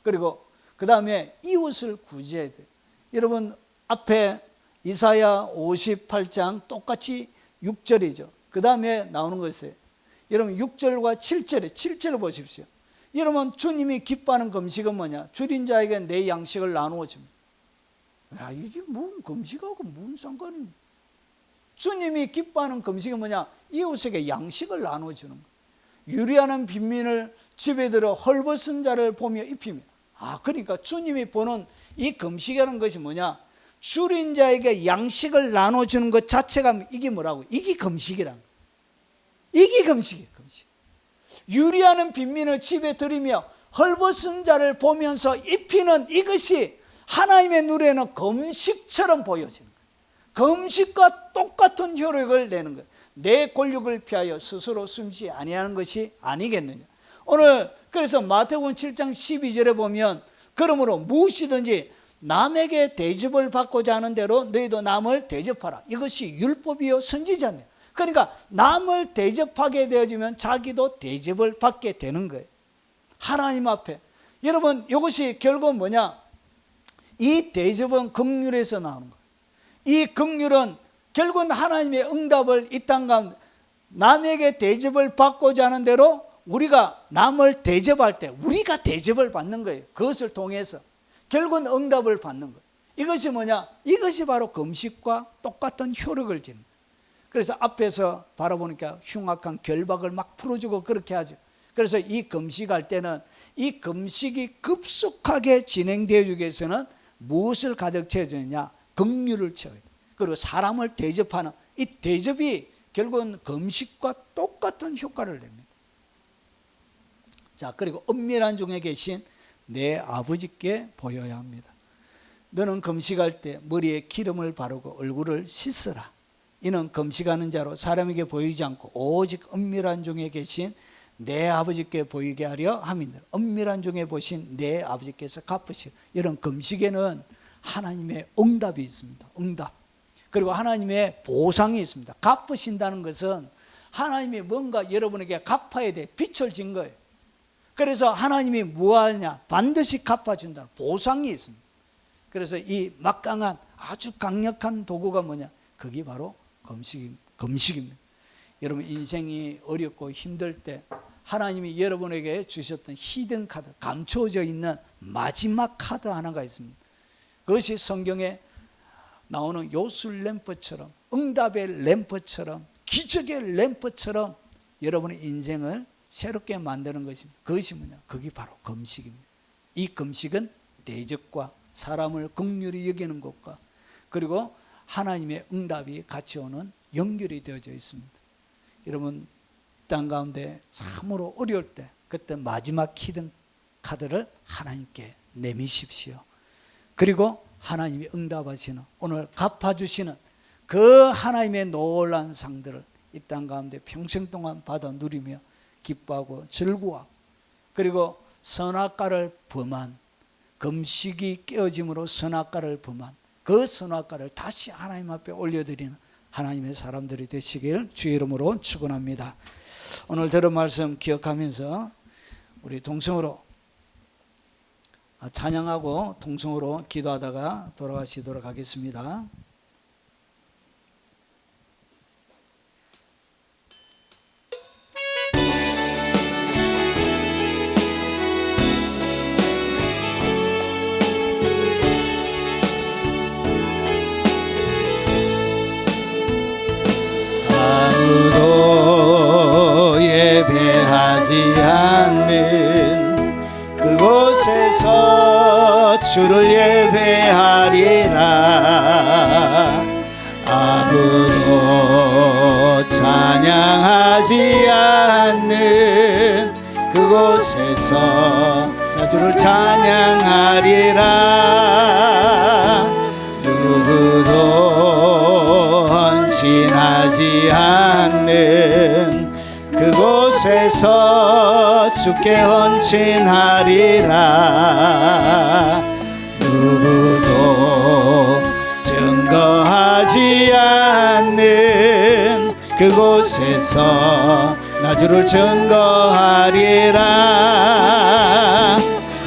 그리고 그 다음에 이웃을 구제해야 돼요. 여러분 앞에 이사야 58장 똑같이 6절이죠. 그 다음에 나오는 것이에요. 여러분 6절과 7절을 보십시오. 여러분 주님이 기뻐하는 금식은 뭐냐? 줄인 자에게 내 양식을 나누어 줍니다. 야, 이게 뭔 금식하고 무슨 상관이? 주님이 기뻐하는 금식은 뭐냐? 이웃에게 양식을 나누어 주는 거예요. 유리하는 빈민을 집에 들어 헐벗은 자를 보며 입히며. 그러니까 주님이 보는 이 금식이라는 것이 뭐냐? 줄인 자에게 양식을 나눠주는 것 자체가 이게 뭐라고? 이게 금식이란 거예요. 이게 금식이에요. 금식. 유리하는 빈민을 집에 들이며 헐벗은 자를 보면서 입히는 이것이 하나님의 눈에는 금식처럼 보여지는 거예요. 금식과 똑같은 효력을 내는 거예요. 내 권력을 피하여 스스로 숨지 아니하는 것이 아니겠느냐. 오늘 그래서 마태복음 7장 12절에 보면 그러므로 무엇이든지 남에게 대접을 받고자 하는 대로 너희도 남을 대접하라. 이것이 율법이요 선지자입니다. 그러니까 남을 대접하게 되어지면 자기도 대접을 받게 되는 거예요. 하나님 앞에. 여러분, 이것이 결국은 뭐냐? 이 대접은 긍휼에서 나오는 거예요. 이 긍휼은 결국은 하나님의 응답을 이 땅 가운데 남에게 대접을 받고자 하는 대로 우리가 남을 대접할 때 우리가 대접을 받는 거예요. 그것을 통해서 결국은 응답을 받는 거예요. 이것이 뭐냐? 이것이 바로 금식과 똑같은 효력을 지는 거예요. 그래서 앞에서 바라보니까 흉악한 결박을 막 풀어주고 그렇게 하죠. 그래서 이 금식할 때는 이 금식이 급속하게 진행되어주기 위해서는 무엇을 가득 채워주느냐? 긍휼을 채워야 돼요. 그리고 사람을 대접하는 이 대접이 결국은 금식과 똑같은 효과를 냅니다. 자, 그리고 은밀한 중에 계신 내 아버지께 보여야 합니다. 너는 금식할 때 머리에 기름을 바르고 얼굴을 씻으라. 이는 금식하는 자로 사람에게 보이지 않고 오직 은밀한 중에 계신 내 아버지께 보이게 하려 함이니라. 은밀한 중에 보신 내 아버지께서 갚으시오. 이런 금식에는 하나님의 응답이 있습니다. 응답. 그리고 하나님의 보상이 있습니다. 갚으신다는 것은 하나님이 뭔가 여러분에게 갚아야 돼. 빚을 진 거예요. 그래서 하나님이 무엇하냐? 반드시 갚아준다는 보상이 있습니다. 그래서 이 막강한 아주 강력한 도구가 뭐냐? 그게 바로 금식입니다. 여러분, 인생이 어렵고 힘들 때 하나님이 여러분에게 주셨던 히든 카드, 감춰져 있는 마지막 카드 하나가 있습니다. 그것이 성경에 나오는 요술 램프처럼, 응답의 램프처럼, 기적의 램프처럼 여러분의 인생을 새롭게 만드는 것입니다. 그것이 뭐냐? 그게 바로 금식입니다. 이 금식은 대접과 사람을 긍휼히 여기는 것과 그리고 하나님의 응답이 같이 오는 연결이 되어져 있습니다. 여러분, 땅 가운데 참으로 어려울 때 그때 마지막 히든 카드를 하나님께 내미십시오. 그리고 하나님이 응답하시는, 오늘 갚아주시는 그 하나님의 놀라운 상들을 이 땅 가운데 평생 동안 받아 누리며 기뻐하고 즐거워하고, 그리고 선악과를 범한, 금식이 깨어짐으로 선악과를 범한 그 선악과를 다시 하나님 앞에 올려드리는 하나님의 사람들이 되시길 주의 이름으로 축원합니다. 오늘 들은 말씀 기억하면서 우리 동성으로 찬양하고 동성으로 기도하다가 돌아가시도록 하겠습니다. 아무도 예배하지 않는 그곳에서 주를 예배하리라. 아무도 찬양하지 않는 그곳에서 나 주를 찬양하리라. 누구도 헌신하지 않는 그곳에서 주께 헌신하리라. 누구도 증거하지 않는 그곳에서 나 주를 증거하리라.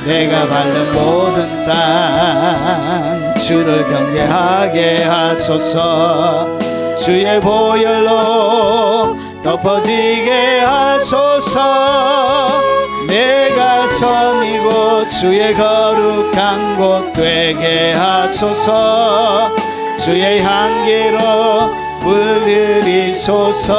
내가 밟는 모든 땅 주를 경배하게 하소서. 주의 보혈로 덮어지게 하소서. 내가 섬이고 주의 거룩한 곳 되게 하소서. 주의 향기로 물들이소서.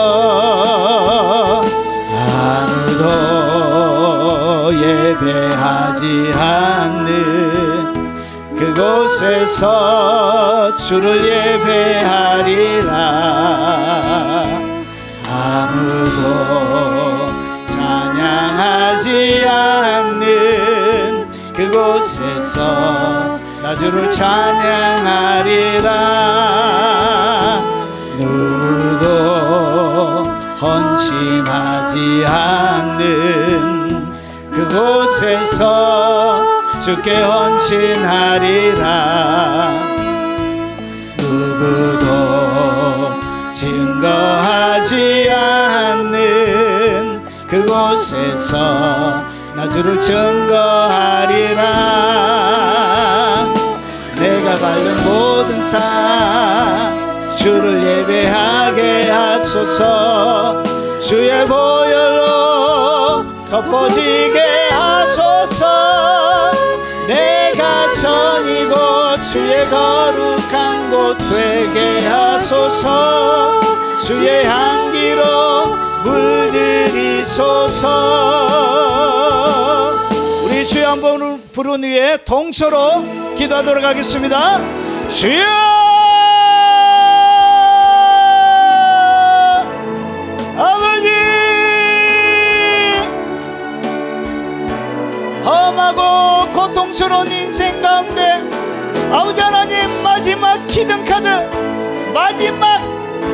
아무도 예배하지 않는 그곳에서 주를 예배하리라. 아무도 찬양하지 않는 그곳에서 나 나 주를 찬양하리라. 누구도 헌신하지 않는 그곳에서 주께 헌신하리라. 누구도 증거하지 않는 그곳에서 나 주를 증거하리라. 내가 밟은 모든 땅 주를 예배하게 하소서. 주의 보혈로 덮어지게 하소서. 내가 선이고 주의 거룩한 곳 되게 하소서. 주의 향기로 물들이소서. 우리 주의 한번 부른 위에 동서로 기도하도록 하겠습니다. 주여 아버지, 험하고 고통스러운 인생 가운데 아버지 하나님 마지막 기둥카드, 마지막